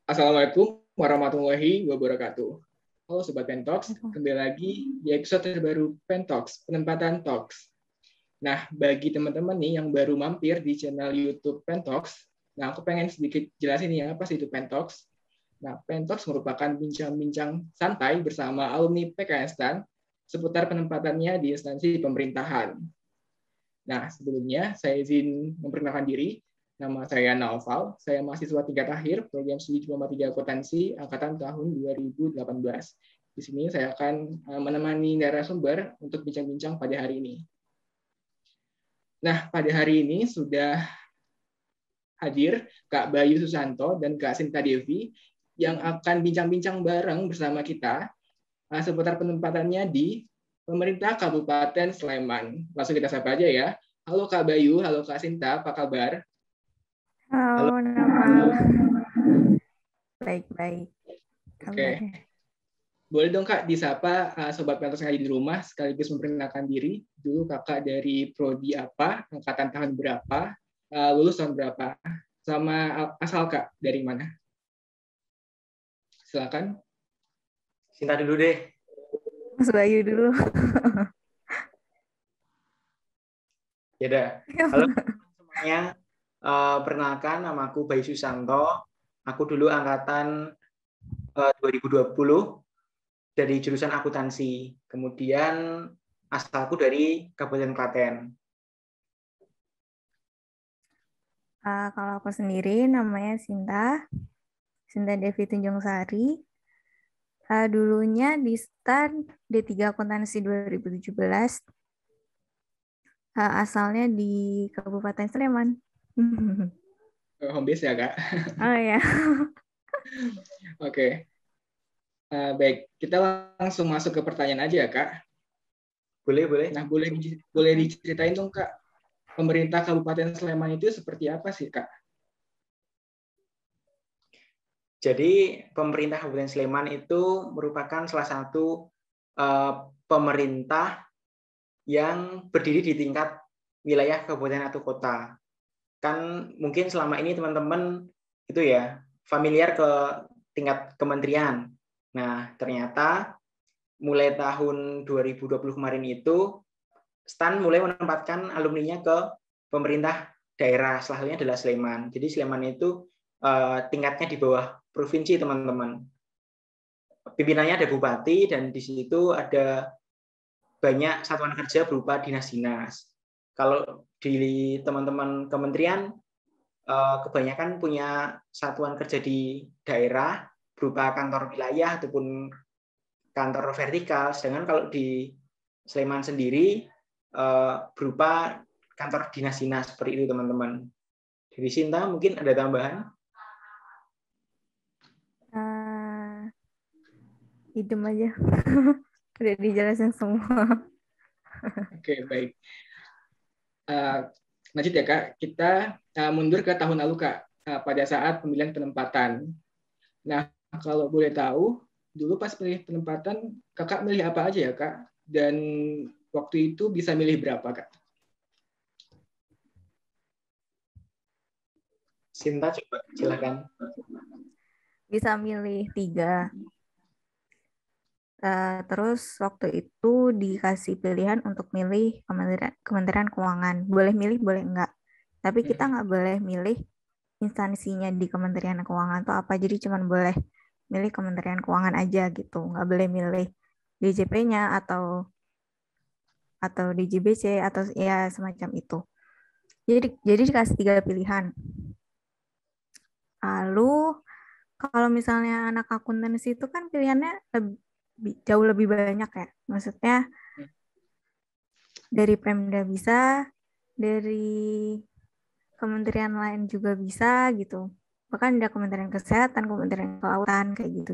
Assalamualaikum warahmatullahi wabarakatuh. Halo Sobat Pentox, kembali lagi di episode terbaru Pentox, Penempatan Talks. Nah, bagi teman-teman nih yang baru mampir di channel YouTube Pentox, nah aku pengen sedikit jelasin nih apa sih itu Pentox. Nah, Pentox merupakan bincang-bincang santai bersama alumni PKN STAN seputar penempatannya di instansi pemerintahan. Nah, sebelumnya saya izin memperkenalkan diri. Nama saya Naufal, saya mahasiswa tingkat akhir program studi Diploma 3 Akuntansi angkatan tahun 2018. Di sini saya akan menemani narasumber untuk bincang-bincang pada hari ini. Nah, pada hari ini sudah hadir Kak Bayu Susanto dan Kak Sinta Devi yang akan bincang-bincang bareng bersama kita seputar penempatannya di pemerintah Kabupaten Sleman. Langsung kita sapa aja ya. Halo Kak Bayu, halo Kak Sinta, apa kabar? Halo, nama. Baik-baik. Oke. Boleh dong Kak disapa Sobat Pentos yang ada di rumah, sekaligus memperkenalkan diri. Dulu Kakak dari Prodi apa, angkatan tahun berapa, lulus tahun berapa, sama asal Kak dari mana? Silakan. Sinta dulu deh. Mas Bayu dulu. Ya udah. Halo semuanya. Perkenalkan, nama aku Bayu Susanto. Aku dulu angkatan 2020 dari jurusan akuntansi. Kemudian asalku dari Kabupaten Klaten. Kalau aku sendiri namanya Sinta Devi Tunjung Sari. Dulunya di STAN D3 Akuntansi 2017. Asalnya di Kabupaten Sleman. Home base ya Kak? Oh ya. Oke. Baik, kita langsung masuk ke pertanyaan aja ya Kak. Boleh. Nah, boleh diceritain dong Kak, pemerintah Kabupaten Sleman itu seperti apa sih Kak? Jadi pemerintah Kabupaten Sleman itu merupakan salah satu pemerintah yang berdiri di tingkat wilayah kabupaten atau kota. Kan mungkin selama ini teman-teman itu ya familiar ke tingkat kementerian. Nah, ternyata mulai tahun 2020 kemarin itu STAN mulai menempatkan alumninya ke pemerintah daerah, salah satunya adalah Sleman. Jadi Sleman itu tingkatnya di bawah provinsi, teman-teman. Pimpinannya ada bupati dan di situ ada banyak satuan kerja berupa dinas-dinas. Kalau di teman-teman kementerian kebanyakan punya satuan kerja di daerah berupa kantor wilayah ataupun kantor vertikal, sedangkan kalau di Sleman sendiri berupa kantor dinas-dinas seperti itu, teman-teman. Dari Sinta mungkin ada tambahan? Idem aja. Udah dijelasin semua. Oke, baik. Lanjut ya Kak, kita mundur ke tahun lalu Kak, pada saat pemilihan penempatan. Nah, kalau boleh tahu, dulu pas pilih penempatan, Kakak milih apa aja ya Kak? Dan waktu itu bisa milih berapa Kak? Sinta coba, silakan. Bisa milih 3. Terus waktu itu dikasih pilihan untuk milih Kementerian Keuangan. Boleh milih, boleh enggak. Tapi kita nggak boleh milih instansinya di Kementerian Keuangan itu apa. Jadi cuma boleh milih Kementerian Keuangan aja gitu. Nggak boleh milih DJP-nya atau DJBC atau ya semacam itu. Jadi dikasih 3 pilihan. Lalu kalau misalnya anak akuntansi itu kan pilihannya jauh lebih banyak ya. Maksudnya dari Pemda bisa, dari kementerian lain juga bisa gitu. Bahkan ada Kementerian Kesehatan, Kementerian Kelautan kayak gitu.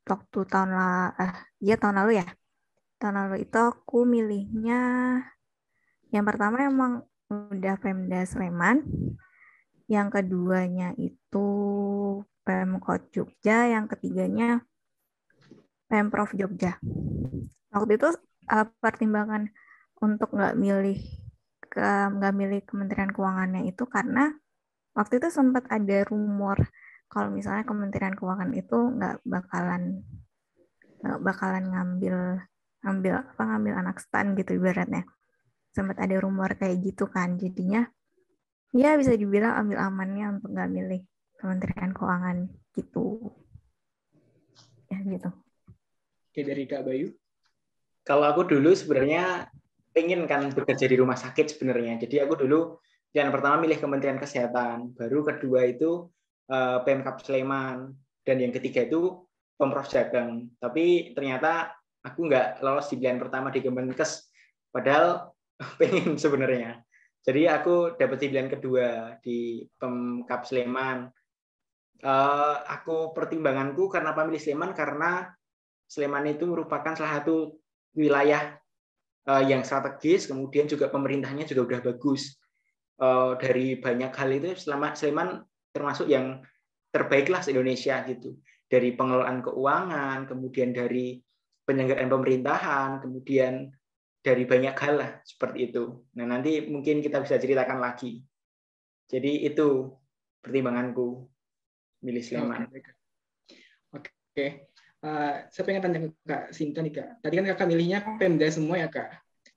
Waktu tahun lalu ya. Tahun lalu itu aku milihnya yang pertama emang udah Pemda Sleman. Yang keduanya itu Pemkot Jogja, yang ketiganya Pemprov Jogja. Waktu itu pertimbangan untuk nggak milih Kementerian Keuangannya itu karena waktu itu sempat ada rumor kalau misalnya Kementerian Keuangan itu nggak bakalan ngambil anak stan gitu ibaratnya. Sempat ada rumor kayak gitu kan. Jadinya ya bisa dibilang ambil amannya untuk nggak milih Kementerian Keuangan gitu. Ya gitu. Oke, dari Kak Bayu. Kalau aku dulu sebenarnya pengen kan bekerja di rumah sakit sebenarnya. Jadi aku dulu yang pertama milih Kementerian Kesehatan, baru kedua itu Pemkab Sleman, dan yang ketiga itu Pemprov Jateng. Tapi ternyata aku nggak lolos di pilihan pertama di Kemenkes, padahal pengen sebenarnya. Jadi aku dapat di pilihan kedua di Pemkab Sleman. Aku pertimbanganku kenapa milih Sleman, karena Sleman itu merupakan salah satu wilayah yang strategis, kemudian juga pemerintahnya juga udah bagus. Dari banyak hal itu Sleman termasuk yang terbaik lah se-Indonesia gitu. Dari pengelolaan keuangan, kemudian dari penyelenggaraan pemerintahan, kemudian dari banyak hal lah seperti itu. Nah, nanti mungkin kita bisa ceritakan lagi. Jadi itu pertimbanganku milih Sleman. Oke. Saya pengen tanya ke Kak Sinta nih, Kak. Tadi kan Kakak milihnya Pemda semua ya, Kak.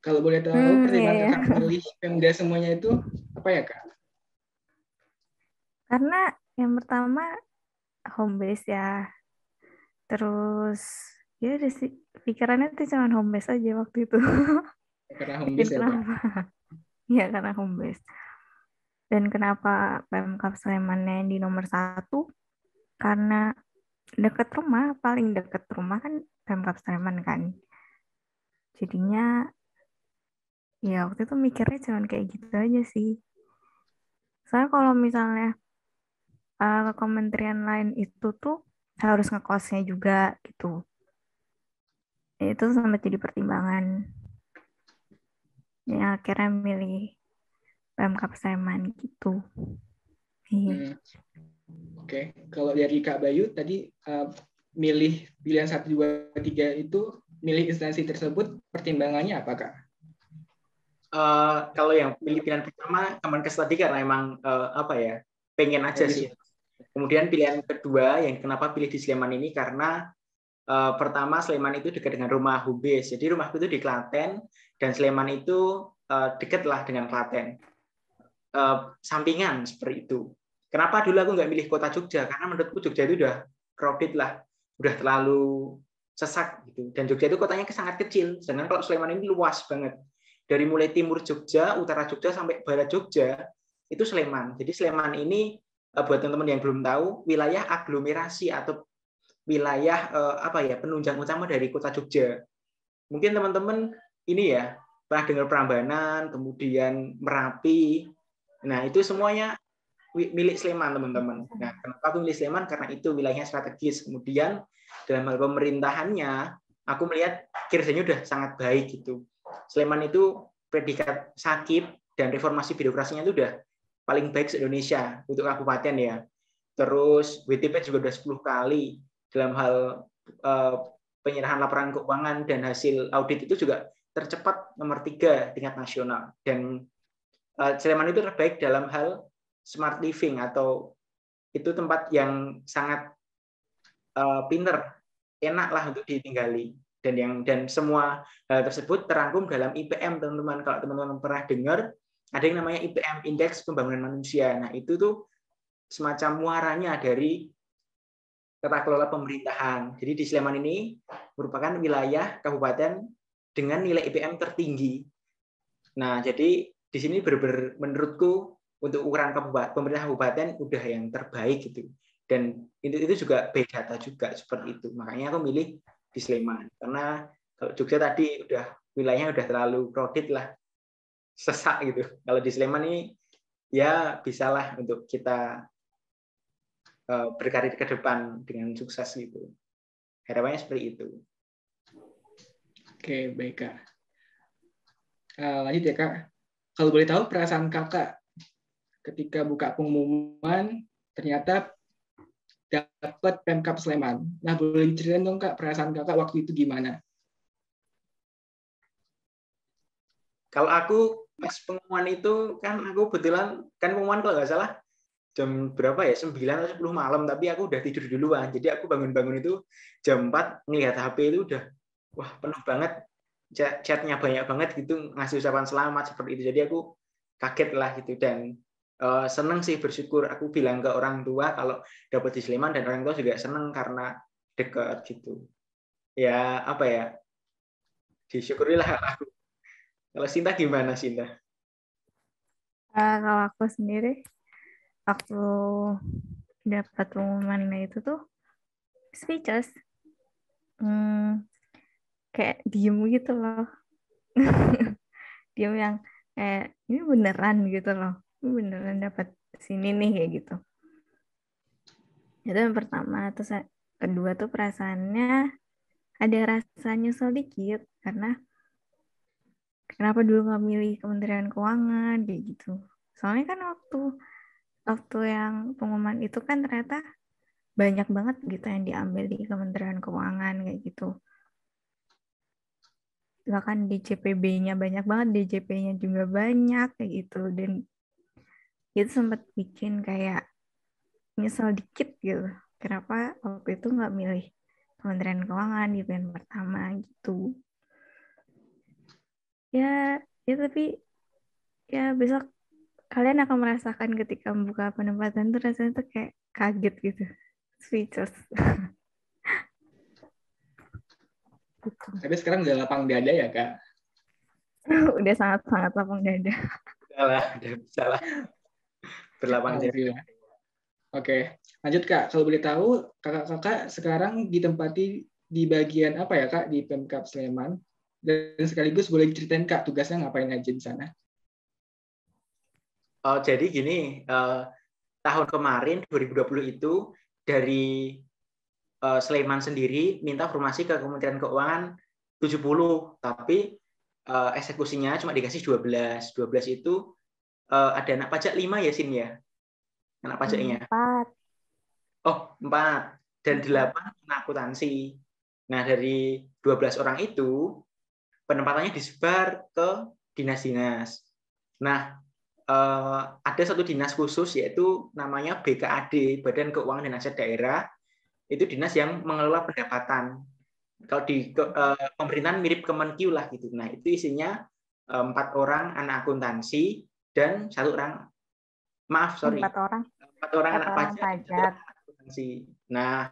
Kalau boleh tahu pertimbangan Kakak milih Pemda semuanya itu apa ya, Kak? Karena yang pertama home base ya. Terus ya pikirannya tuh cuma home base aja waktu itu. Karena home base ya, Kak? Kenapa? Ya karena home base. Dan kenapa Pemkab Slemannya di nomor 1? Karena dekat rumah, paling dekat rumah kan Pemkab Sleman kan. Jadinya ya waktu itu mikirnya cuma kayak gitu aja sih. Soalnya kalau misalnya ke kementerian lain itu tuh harus ngekosnya juga gitu. Itu sempat jadi pertimbangan. Ya akhirnya milih Pemkab Sleman gitu. Oke. Kalau dari Kak Bayu tadi milih pilihan 1, 2, 3 itu milih instansi tersebut pertimbangannya apa, Kak? Kalau yang pilih pilihan pertama Kemenkes tadi karena emang pengen aja sih. Kemudian pilihan kedua yang kenapa pilih di Sleman ini karena pertama Sleman itu dekat dengan rumah home base. Jadi rumahku itu di Klaten dan Sleman itu dekat lah dengan Klaten. Sampingan seperti itu. Kenapa dulu aku nggak milih kota Jogja? Karena menurutku Jogja itu udah crowded lah, udah terlalu sesak gitu. Dan Jogja itu kotanya sangat kecil. Sedangkan kalau Sleman ini luas banget. Dari mulai timur Jogja, utara Jogja sampai barat Jogja itu Sleman. Jadi Sleman ini buat teman-teman yang belum tahu wilayah aglomerasi atau wilayah penunjang utama dari kota Jogja. Mungkin teman-teman ini ya pernah dengar Prambanan, kemudian Merapi. Nah, itu semuanya milik Sleman, teman-teman. Nah, kenapa aku milih Sleman? Karena itu wilayahnya strategis. Kemudian dalam hal pemerintahannya, aku melihat kinerjanya udah sangat baik gitu. Sleman itu predikat sakit dan reformasi birokrasinya itu udah paling baik se-Indonesia untuk kabupaten ya. Terus WTP juga udah 10 kali dalam hal penyerahan laporan keuangan dan hasil audit itu juga tercepat nomor 3 tingkat nasional. Dan Sleman itu terbaik dalam hal smart living atau itu tempat yang sangat pinter, enak lah untuk ditinggali. Dan semua hal tersebut terangkum dalam IPM, teman-teman. Kalau teman-teman pernah dengar, ada yang namanya IPM, Indeks Pembangunan Manusia. Nah, itu tuh semacam muaranya dari tata kelola pemerintahan. Jadi di Sleman ini merupakan wilayah kabupaten dengan nilai IPM tertinggi. Nah, jadi di sini benar-benar menurutku untuk ukuran pemerintah kabupaten udah yang terbaik gitu. Dan itu juga big data juga seperti itu. Makanya aku milih di Sleman. Karena kalau Jogja tadi wilayahnya udah terlalu crowded lah, sesak gitu. Kalau di Sleman ini ya bisalah untuk kita berkarir ke depan dengan sukses gitu. Harapannya seperti itu. Oke, baik Kak. Lanjut ya Kak. Kalau boleh tahu perasaan Kakak ketika buka pengumuman ternyata dapat Pemkab Sleman. Nah, boleh diceritain dong Kak perasaan Kakak waktu itu gimana? Kalau aku pas pengumuman itu kan aku kebetulan kan pengumuman kalau nggak salah jam berapa ya, 9 atau 10 malam, tapi aku udah tidur duluan. Jadi aku bangun-bangun itu jam 4, ngelihat HP itu udah, wah penuh banget, chatnya banyak banget gitu, ngasih ucapan selamat seperti itu. Jadi aku kaget lah gitu, dan seneng sih, bersyukur. Aku bilang ke orang tua kalau dapat di Sleman, dan orang tua juga seneng karena dekat gitu. Ya apa ya, disyukurilah aku. Kalau Sinta gimana, Sinta? Kalau aku sendiri, waktu dapat pengumuman itu tuh speechless. Kayak diem gitu loh. Diem yang kayak, ini beneran gitu loh. Ini beneran dapat sini nih, kayak gitu. Itu yang pertama. Terus kedua tuh perasaannya ada rasa nyesel dikit. Karena kenapa dulu nggak milih Kementerian Keuangan, kayak gitu. Soalnya kan waktu yang pengumuman itu kan ternyata banyak banget gitu yang diambil di Kementerian Keuangan, kayak gitu. Bahkan DJPB-nya banyak banget, DJP-nya juga banyak, kayak gitu. Dan itu sempat bikin kayak nyesel dikit gitu. Kenapa waktu itu nggak milih Kementerian Keuangan di pilihan pertama gitu. Ya, ya tapi ya besok kalian akan merasakan ketika membuka penempatan tuh rasanya tuh kayak kaget gitu. Speechless. Gitu. Tapi sekarang udah lapang dada ya, Kak? Udah sangat-sangat lapang dada. Udah bisa lah berlapang dada. Alhamdulillah. Oke, lanjut Kak. Kalau boleh tahu, kakak-kakak sekarang ditempati di bagian apa ya Kak di Pemkab Sleman? Dan sekaligus boleh ceritain Kak tugasnya ngapain aja di sana? Oh, jadi gini, tahun kemarin 2020 itu dari Sleman sendiri minta formasi ke Kementerian Keuangan 70, tapi eksekusinya cuma dikasih 12. 12 itu ada anak pajak 5 ya, Sin ya? Anak pajaknya. 4. Oh, 4. Dan 8 anak akuntansi. Nah, dari 12 orang itu, penempatannya disebar ke dinas-dinas. Nah, ada satu dinas khusus, yaitu namanya BKAD, Badan Keuangan dan Aset Daerah. Itu dinas yang mengelola pendapatan. Kalau di pemerintahan mirip Kemenkyu lah gitu. Nah, itu isinya 4 orang anak akuntansi dan 1 orang, maaf, sorry. 4 orang. 4 orang anak pajak. pajak. Nah,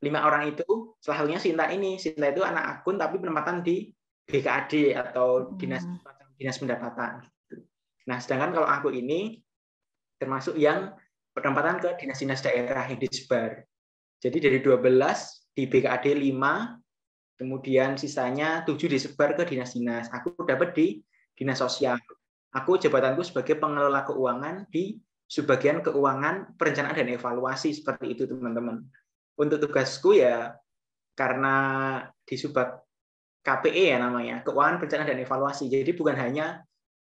5 orang itu salah satunya Sinta ini. Sinta itu anak akun tapi penempatan di BKAD atau dinas pendapatan. Nah, sedangkan kalau aku ini termasuk yang penempatan ke dinas-dinas daerah yang disebar. Jadi dari 12 di BKAD 5, kemudian sisanya 7 disebar ke dinas-dinas. Aku dapat di dinas sosial. Aku jabatanku sebagai pengelola keuangan di subbagian keuangan, perencanaan dan evaluasi, seperti itu teman-teman. Untuk tugasku ya karena di subbag KPE ya namanya, keuangan, perencanaan dan evaluasi. Jadi bukan hanya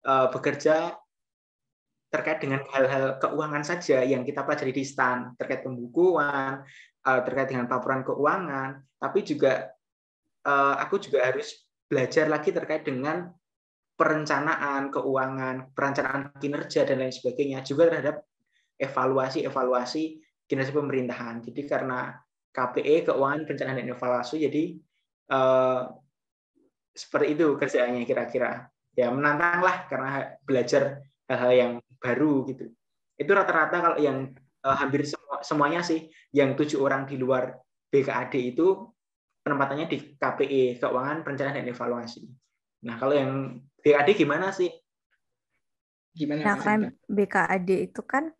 bekerja terkait dengan hal-hal keuangan saja yang kita pelajari di STAN, terkait pembukuan, terkait dengan laporan keuangan, tapi juga aku juga harus belajar lagi terkait dengan perencanaan keuangan, perencanaan kinerja dan lain sebagainya, juga terhadap evaluasi kinerja pemerintahan. Jadi karena KPE, keuangan, perencanaan dan evaluasi, jadi seperti itu kerjaannya kira-kira. Ya menantang lah karena belajar hal-hal yang baru gitu. Itu rata-rata kalau yang hampir semuanya sih, yang 7 orang di luar BKAD itu penempatannya di KPE, keuangan, perencanaan dan evaluasi. Nah, kalau yang BKAD gimana sih? Gimana Nah, Kak kan Sinta? BKAD itu kan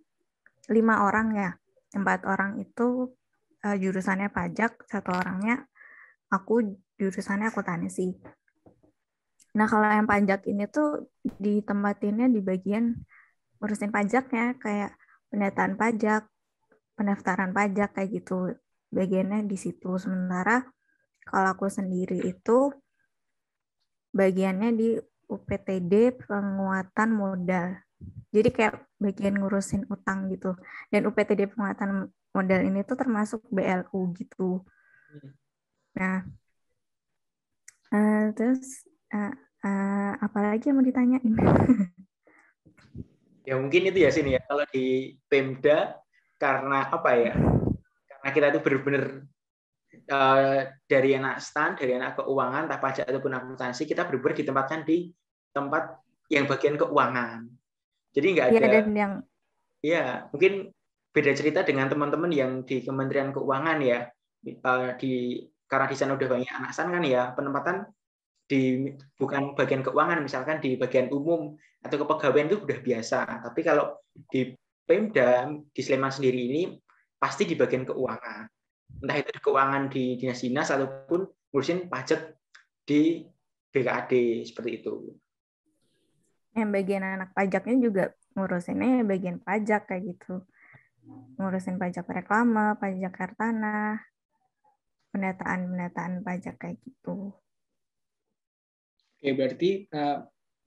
5 orang ya. 4 orang itu jurusannya pajak, 1 orangnya aku jurusannya akuntansi. Nah, kalau yang pajak ini tuh ditempatinnya di bagian urusin pajaknya, kayak pendataan pajak, pendaftaran pajak, kayak gitu. Bagiannya di situ. Sementara kalau aku sendiri itu bagiannya di UPTD penguatan modal. Jadi kayak bagian ngurusin utang gitu. Dan UPTD penguatan modal ini tuh termasuk BLU gitu. Nah, terus apalagi yang mau ditanyain? Ya mungkin itu ya sini ya. Kalau di Pemda karena apa ya? Karena kita itu benar-benar dari anak stan, dari anak keuangan, entah pajak ataupun akuntansi, kita benar-benar ditempatkan di tempat yang bagian keuangan. Jadi nggak Iya, ada. dan yang Ya, mungkin beda cerita dengan teman-teman yang di Kementerian Keuangan ya. Karena di sana udah banyak anak stan kan ya, penempatan di bukan bagian keuangan, misalkan di bagian umum atau kepegawaian itu udah biasa. Tapi kalau di Pemda di Sleman sendiri ini pasti di bagian keuangan. Entah itu di keuangan di dinas-dinas ataupun ngurusin pajak di BKAD seperti itu. yang bagian anak pajaknya juga ngurusinnya bagian pajak kayak gitu. Ngurusin pajak reklame, pajak hartanah, pendataan pajak kayak gitu. Oke, berarti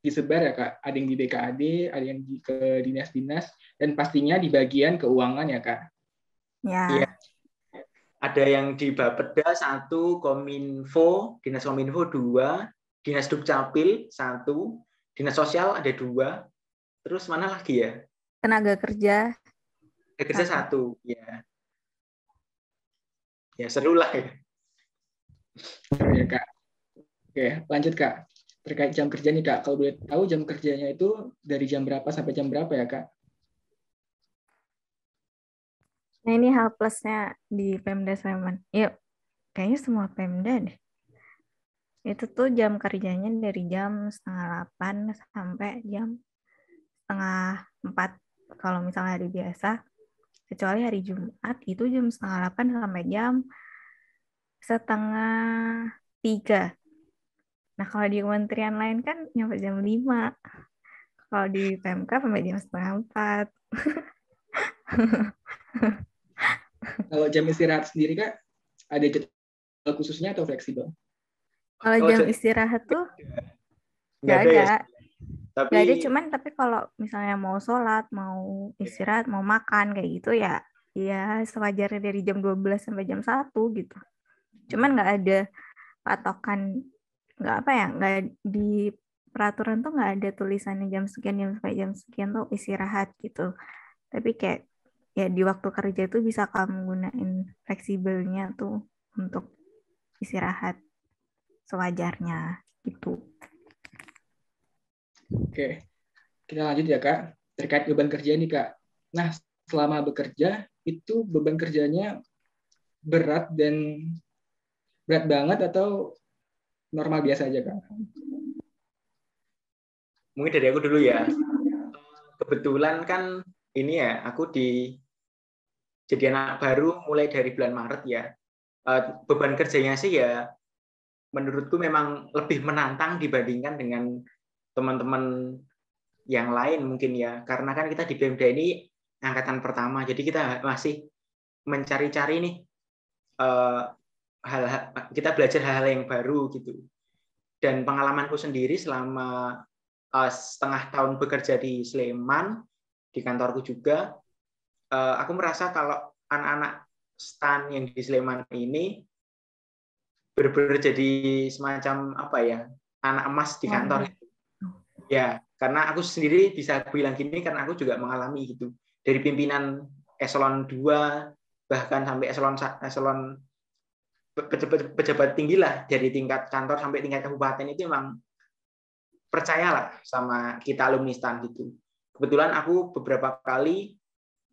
disebar ya Kak, ada yang di BKAD, ada yang ke dinas-dinas, dan pastinya di bagian keuangan ya Kak. Ya. Iya. Ada yang di Bapeda 1, Kominfo, Dinas Kominfo 2, Dinas Dukcapil 1, Dinas Sosial ada 2, terus mana lagi ya? Tenaga kerja. Tenaga kerja 1, ya. Ya seru lah ya. Seru ya Kak. Oke, lanjut Kak. Terkait jam kerja nih Kak, kalau boleh tahu jam kerjanya itu dari jam berapa sampai jam berapa ya Kak? Nah, ini hal plusnya di Pemda Sleman. Ya, kayaknya semua Pemda deh. Itu tuh jam kerjanya dari jam 7:30 sampai jam 7:30 kalau misalnya hari biasa. Kecuali hari Jumat itu jam 7:30 sampai jam 2:30. Nah, kalau di kementerian lain kan nyampe jam 5. Kalau di PMK sampai jam 3:30. Kalau jam istirahat sendiri Kak, ada jadwal khususnya atau fleksibel? Kalau jam istirahat tuh nggak ada ada. ya. Tapi Nggak ada, tapi kalau misalnya mau sholat, mau istirahat, mau makan kayak gitu ya, ya sewajarnya dari jam 12 sampai jam 1 gitu. Cuman nggak ada patokan, nggak apa ya, nggak di peraturan tuh nggak ada tulisannya jam sekian sampai jam sekian tuh istirahat gitu. Tapi kayak ya di waktu kerja itu bisa kamu gunain fleksibelnya tuh untuk istirahat sewajarnya gitu. Oke, kita lanjut ya Kak. Terkait beban kerja nih Kak. Nah, selama bekerja, itu beban kerjanya berat banget atau normal biasa aja Kak? mungkin dari aku dulu ya. Kebetulan kan ini ya, aku jadi anak baru mulai dari bulan Maret ya. Beban kerjanya sih ya menurutku memang lebih menantang dibandingkan dengan teman-teman yang lain mungkin ya. Karena kan kita di BMD ini angkatan pertama, jadi kita masih mencari-cari nih kita belajar hal-hal yang baru gitu. Dan pengalamanku sendiri selama setengah tahun bekerja di Sleman, di kantorku juga, aku merasa kalau anak-anak stan yang di Sleman ini benar-benar jadi semacam apa ya, anak emas di kantor. Ya, karena aku sendiri bisa bilang gini karena aku juga mengalami gitu. Dari pimpinan eselon 2 bahkan sampai eselon pejabat tinggi lah dari tingkat kantor sampai tingkat kabupaten itu memang percayalah sama kita alumni STAN gitu. Kebetulan aku beberapa kali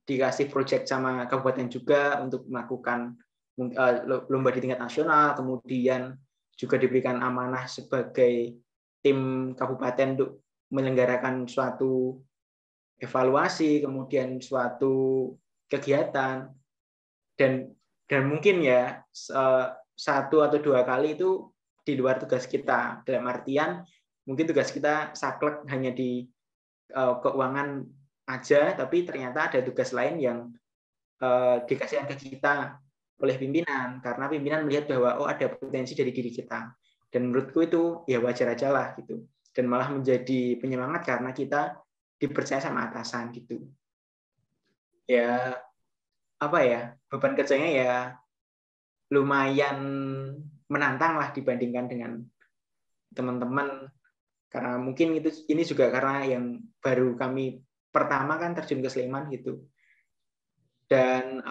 dikasih proyek sama kabupaten juga untuk melakukan lomba di tingkat nasional, kemudian juga diberikan amanah sebagai tim kabupaten untuk menyelenggarakan suatu evaluasi, kemudian suatu kegiatan, dan mungkin ya 1 atau 2 kali itu di luar tugas kita, dalam artian mungkin tugas kita saklek hanya di keuangan aja, tapi ternyata ada tugas lain yang dikasihkan ke kita oleh pimpinan, karena pimpinan melihat bahwa oh ada potensi dari diri kita, dan menurutku itu ya wajar aja lah gitu, dan malah menjadi penyemangat karena kita dipercaya sama atasan gitu. Ya apa ya, beban kerjanya ya lumayan menantang lah dibandingkan dengan teman-teman, karena mungkin ini juga karena yang baru kami pertama kan terjun ke Sleman gitu. Dan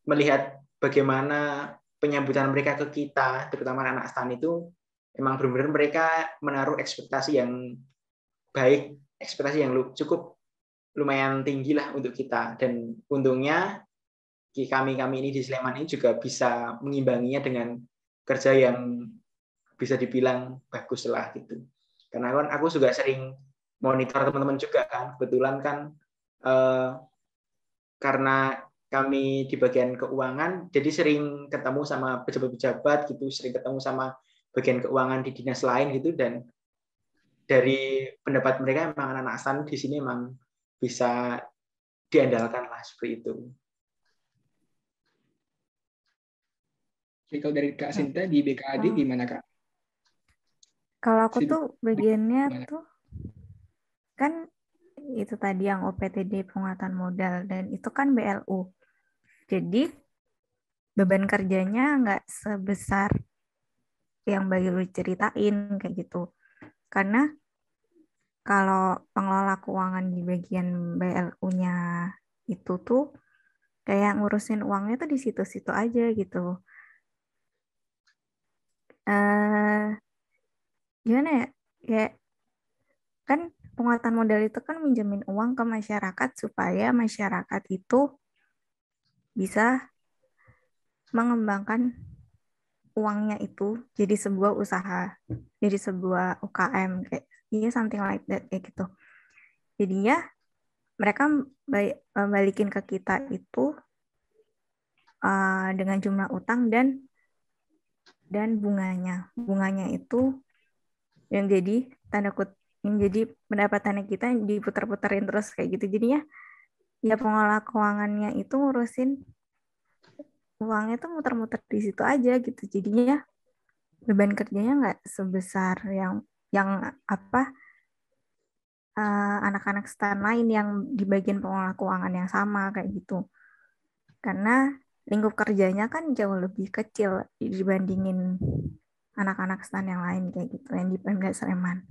melihat bagaimana penyambutan mereka ke kita, terutama anak STAN itu, memang benar-benar mereka menaruh ekspektasi yang baik, ekspektasi yang cukup lumayan tinggi lah untuk kita. Dan untungnya kami ini di Sleman ini juga bisa mengimbanginya dengan kerja yang bisa dibilang bagus lah gitu. Karena kan aku juga sering monitor teman-teman juga kan, kebetulan kan karena kami di bagian keuangan, jadi sering ketemu sama pejabat-pejabat gitu, sering ketemu sama bagian keuangan di dinas lain gitu, dan dari pendapat mereka memang anak-anak STAN di sini memang bisa diandalkan lah seperti itu. Jadi kalau dari Kak Sinta di BKAD gimana Kak? Kalau aku tuh bagiannya gimana? tuh kan itu tadi yang OPTD penguatan modal dan itu kan BLU. Jadi beban kerjanya nggak sebesar yang Bayu ceritain kayak gitu. Karena kalau pengelola keuangan di bagian BLU-nya itu tuh kayak ngurusin uangnya tuh di situ-situ aja gitu. Gimana ya? Kayak kan penguatan modal itu kan minjemin uang ke masyarakat supaya masyarakat itu bisa mengembangkan uangnya itu jadi sebuah usaha, jadi sebuah UKM kayak something like that kayak gitu. Jadinya mereka balikin ke kita itu dengan jumlah utang dan bunganya. Bunganya itu yang jadi tanda kutip yang jadi pendapatannya kita diputar-putarin terus kayak gitu. Jadinya ya pengelola keuangannya itu ngurusin uangnya tuh muter-muter di situ aja gitu. Jadinya beban kerjanya nggak sebesar yang apa anak-anak STAN lain yang di bagian pengelola keuangan yang sama kayak gitu. Karena lingkup kerjanya kan jauh lebih kecil dibandingin anak-anak STAN yang lain kayak gitu yang di Pemda Sleman.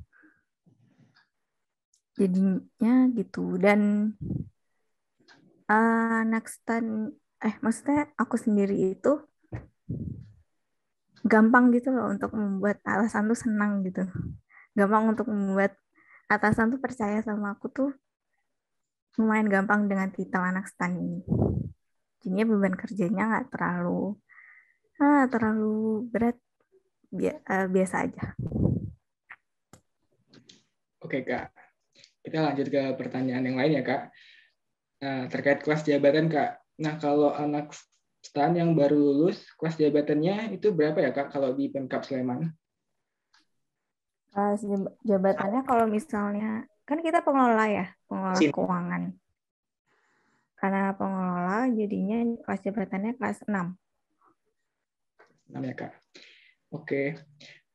Jadinya gitu. Dan anak STAN maksudnya aku sendiri itu gampang gitu loh untuk membuat atasan tuh senang gitu. Gampang untuk membuat atasan tuh percaya sama aku tuh lumayan gampang dengan titel anak STAN ini. Jadinya beban kerjanya nggak terlalu berat, biasa aja. Oke Kak, kita lanjut ke pertanyaan yang lain ya Kak. Terkait kelas jabatan Kak. Nah kalau anak STAN yang baru lulus, kelas jabatannya itu berapa ya Kak kalau di Pemkab Sleman? Kelas jabatannya kalau misalnya, kan kita pengelola keuangan. Karena pengelola jadinya kelas jabatannya kelas 6. 6 ya Kak. Oke,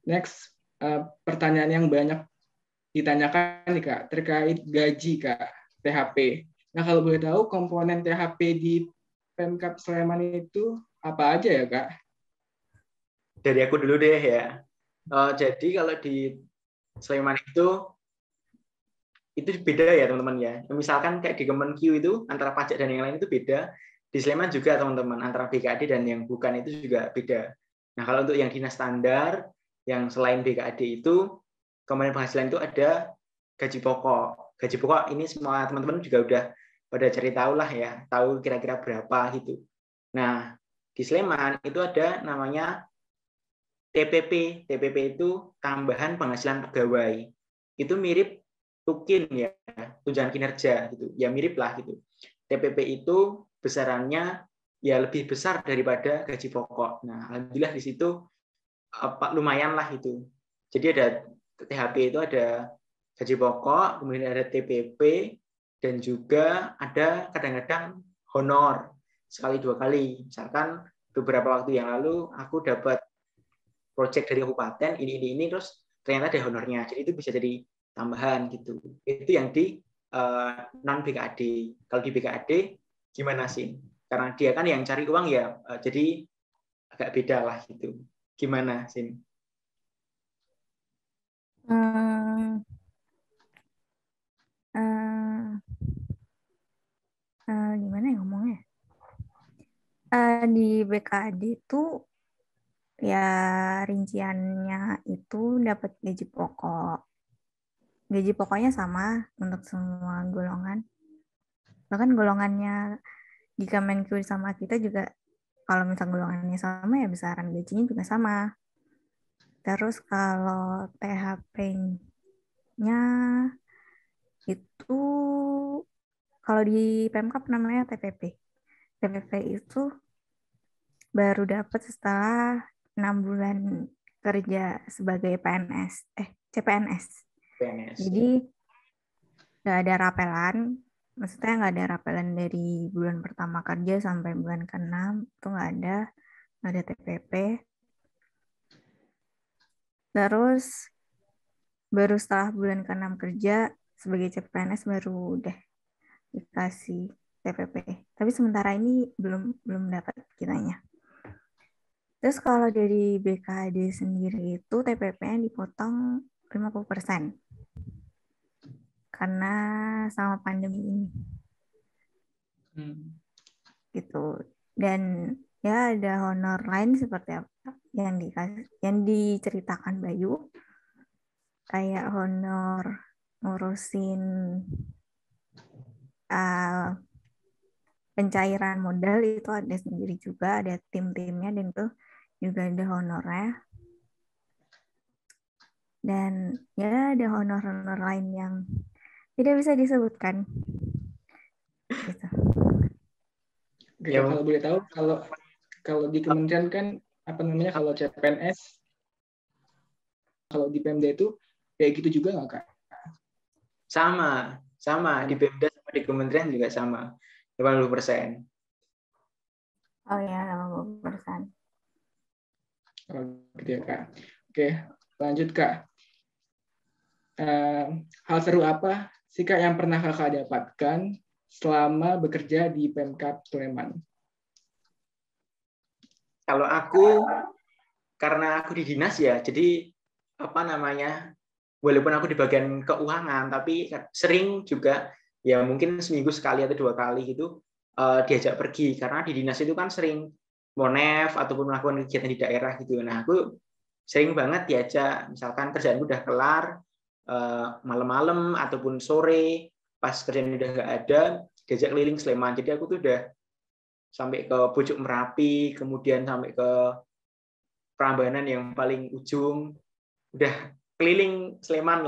next pertanyaan yang banyak ditanyakan nih Kak, terkait gaji Kak, THP. Nah kalau boleh tahu komponen THP di Pemkab Sleman itu apa aja ya Kak? Dari aku dulu deh ya. Jadi kalau di Sleman itu beda ya teman-teman ya. Misalkan kayak di Kemenq itu antara pajak dan yang lain itu beda. Di Sleman juga teman-teman antara BKAD dan yang bukan itu juga beda. Nah kalau untuk yang dinas standar, yang selain BKAD itu komponen penghasilan itu ada gaji pokok. Gaji pokok ini semua teman-teman juga udah pada cari tahu lah ya, tahu kira-kira berapa gitu. Nah di Sleman itu ada namanya TPP. TPP itu tambahan penghasilan pegawai. Itu mirip tukin ya, tunjangan kinerja gitu. Ya mirip lah gitu. TPP itu besarannya ya lebih besar daripada gaji pokok. Nah, alhamdulillah di situ lumayan lah itu. Jadi ada THP itu ada gaji pokok, kemudian ada TPP, dan juga ada kadang-kadang honor sekali 2 kali. Misalkan beberapa waktu yang lalu aku dapat project dari kabupaten ini terus ternyata ada honornya, jadi itu bisa jadi tambahan gitu. Itu yang di non BKAD. Kalau di BKAD gimana sih, karena dia kan yang cari uang ya, jadi agak beda lah gitu. Gimana sih? Gimana ya ngomongnya? Di BKD itu ya rinciannya itu dapat gaji pokok. Gaji pokoknya sama untuk semua golongan. Bahkan golongannya di Kemenkeu sama kita juga kalau misal golongannya sama ya besaran gajinya juga sama. Terus kalau THP-nya itu kalau di Pemkab namanya TPP. TPP itu baru dapat setelah 6 bulan kerja sebagai CPNS. PNS. Jadi nggak ada rapelan, maksudnya nggak ada rapelan dari bulan pertama kerja sampai bulan ke-6 itu nggak ada TPP. Terus baru setelah bulan ke-6 kerja sebagai CPNS baru udah dikasih TPP. Tapi sementara ini belum dapat kitanya. Terus kalau dari BKD sendiri itu TPP-nya dipotong 50% karena sama pandemi ini. Gitu. Dan ya ada honor lain seperti apa yang diceritakan Bayu, kayak honor ngurusin pencairan modal itu ada sendiri juga, ada tim-timnya dan itu juga ada honornya. Dan ya ada honor-honor lain yang tidak bisa disebutkan. Gitu. Oke, kalau boleh tahu, kalau di kementerian kan kalau CPNS, kalau di Pemda itu kayak gitu juga nggak Kak? Sama di Pemda sama di kementerian juga sama 80%. Oh ya, 80%. Oh, gitu ya Kak. Oke, lanjut Kak. Hal seru apa sih Kak yang pernah Kakak dapatkan selama bekerja di Pemkab Sleman? Kalau aku, karena aku di dinas ya, jadi walaupun aku di bagian keuangan, tapi sering juga ya mungkin seminggu sekali atau 2 kali gitu diajak pergi, karena di dinas itu kan sering monef ataupun melakukan kegiatan di daerah gitu. Nah, aku sering banget diajak, misalkan kerjaan udah kelar malam-malam ataupun sore pas kerjaan udah nggak ada, diajak keliling Sleman. Jadi aku tuh udah sampai ke Pucuk Merapi, kemudian sampai ke Prambanan yang paling ujung, udah keliling Sleman,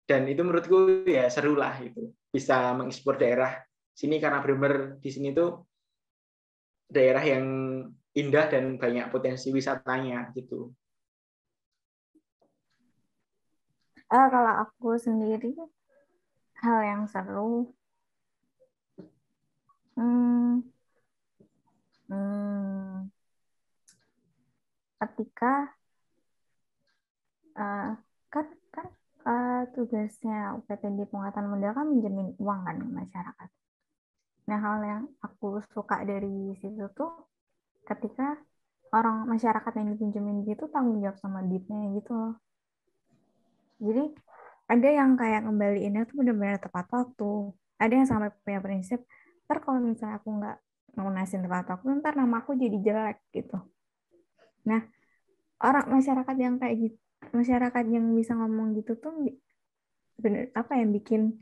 dan itu menurutku ya seru lah, itu bisa mengeksplor daerah sini karena benar-benar di sini tuh daerah yang indah dan banyak potensi wisatanya gitu. Kalau aku sendiri hal yang seru ketika tugasnya UPT di penguatan modal kan menjamin uang kan ke masyarakat. Nah, hal yang aku suka dari situ tuh ketika orang masyarakat yang dipinjemin gitu tanggung jawab sama duitnya gitu loh. Jadi ada yang kayak ngembaliinnya tuh benar-benar tepat waktu. Ada yang sampai punya prinsip, ntar kalau misalnya aku nggak lunasin tepat waktu, ntar nama aku jadi jelek gitu. Nah, orang masyarakat yang kayak gitu, masyarakat yang bisa ngomong gitu tuh bener apa yang bikin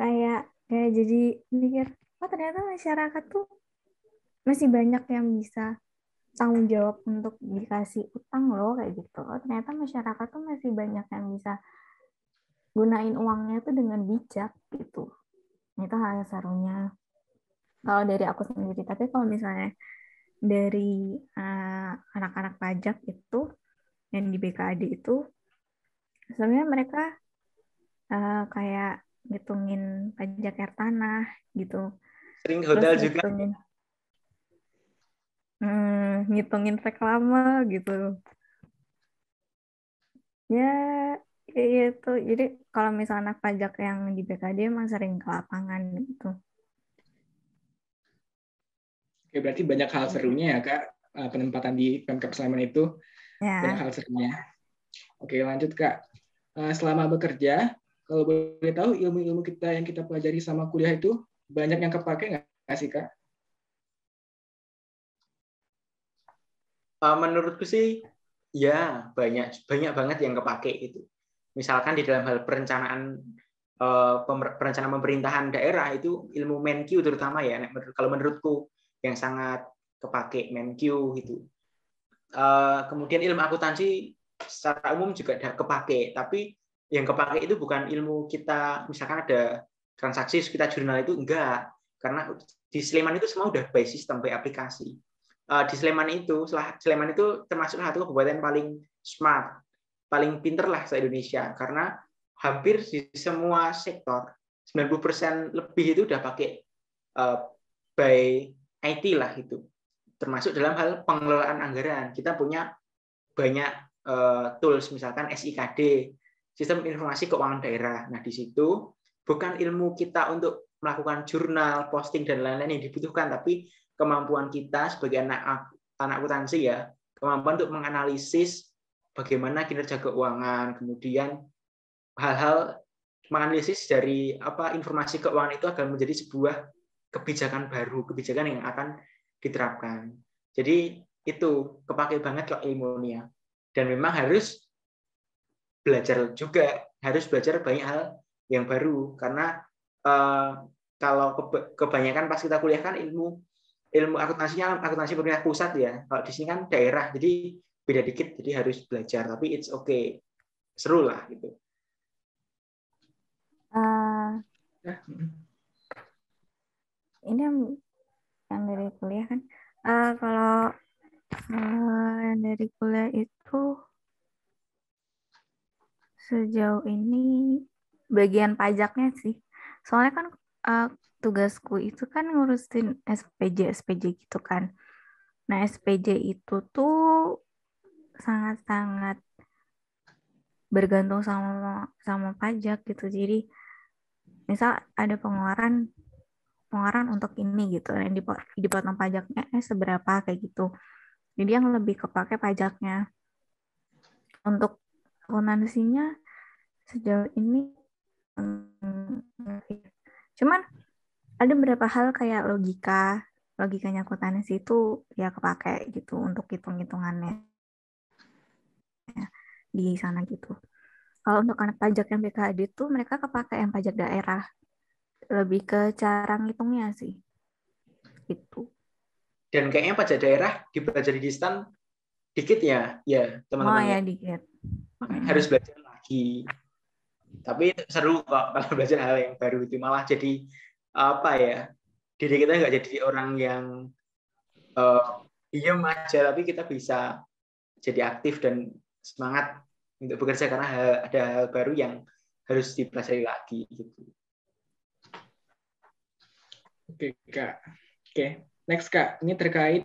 kayak jadi mikir, oh ternyata masyarakat tuh masih banyak yang bisa tanggung jawab untuk dikasih utang loh kayak gitu. Oh, ternyata masyarakat tuh masih banyak yang bisa gunain uangnya tuh dengan bijak gitu. Itu hal yang serunya. Kalau dari aku sendiri, tapi kalau misalnya dari anak-anak pajak itu yang di BKD itu sebenarnya mereka kayak ngitungin pajak air tanah gitu. Sering ke Terus hotel juga. ngitungin reklame gitu. Ya, itu. Jadi kalau misalnya anak pajak yang di BKD emang sering ke lapangan gitu. Oke, berarti banyak hal serunya ya Kak, penempatan di Pemkab Sleman itu. Ya. Banyak hal serunya. Oke, lanjut Kak. Selama bekerja, Kalau boleh tahu ilmu-ilmu kita yang kita pelajari sama kuliah itu banyak yang kepake nggak sih, Kak? Menurutku sih ya banyak banget yang kepake itu. Misalkan di dalam hal perencanaan perencanaan pemerintahan daerah itu ilmu Menq terutama ya. Kalau menurutku yang sangat kepake Menq itu. Kemudian ilmu akuntansi secara umum juga kepake, tapi yang kepake itu bukan ilmu kita, misalkan ada transaksi kita jurnal itu enggak, karena di Sleman itu semua udah by system, by aplikasi. Di Sleman itu termasuk satu kabupaten paling smart, paling pinter lah se-Indonesia, karena hampir di semua sektor 90% lebih itu udah pakai by IT lah itu. Termasuk dalam hal pengelolaan anggaran. Kita punya banyak tools, misalkan SIKD, Sistem Informasi Keuangan Daerah. Nah, di situ bukan ilmu kita untuk melakukan jurnal, posting, dan lain-lain yang dibutuhkan, tapi kemampuan kita sebagai anak akuntansi ya, kemampuan untuk menganalisis bagaimana kinerja keuangan, kemudian hal-hal menganalisis dari informasi keuangan itu akan menjadi sebuah kebijakan baru, kebijakan yang akan diterapkan. Jadi itu kepake banget kok ilmunya. Dan memang harus belajar juga, harus belajar banyak hal yang baru, karena kalau kebanyakan pas kita kuliah kan ilmu akuntansinya akuntansi pemerintah pusat ya. Kalau di sini kan daerah, jadi beda dikit, jadi harus belajar. Tapi it's okay, seru lah gitu. Ini yang dari kuliah kan, kalau yang dari kuliah itu sejauh ini bagian pajaknya sih. Soalnya kan tugasku itu kan ngurusin SPJ gitu kan. Nah, SPJ itu tuh sangat-sangat bergantung sama pajak gitu. Jadi misal ada pengeluaran untuk ini gitu, yang dipotong pajaknya seberapa kayak gitu. Jadi yang lebih kepake pajaknya. Untuk akuntansinya sejauh ini cuman ada beberapa hal kayak logikanya akuntansi itu ya kepake gitu untuk hitung-hitungannya di sana gitu. Kalau untuk anak pajak yang BKD itu mereka kepake yang pajak daerah, lebih ke cara ngitungnya sih gitu. Dan kayaknya pajak daerah dipelajari di STAN dikit ya teman-teman ya. Dikit. Harus belajar lagi. Tapi seru kok kalau belajar hal yang baru itu, malah jadi diri kita nggak jadi orang yang diam aja, tapi kita bisa jadi aktif dan semangat untuk bekerja karena ada hal baru yang harus dipelajari lagi gitu. Oke, Kak. Oke, next Kak. Ini terkait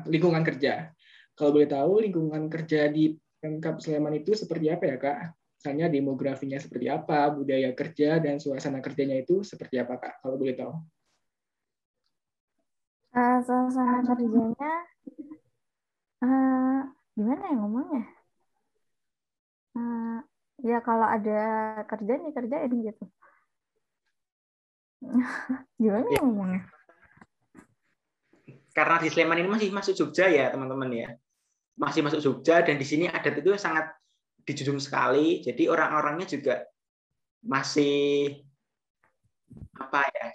lingkungan kerja. Kalau boleh tahu lingkungan kerja di Pemkab Sleman itu seperti apa ya, Kak? Misalnya demografinya seperti apa, budaya kerja dan suasana kerjanya itu seperti apa, Kak? Kalau boleh tahu. Suasana kerjanya gimana ya ngomongnya? Ya kalau ada kerjaan dikerjain gitu. Gimana ya ngomongnya? Karena di Sleman ini masih masuk Jogja ya teman-teman ya, masih masuk Jogja, dan di sini adat itu sangat dijunjung sekali. Jadi orang-orangnya juga masih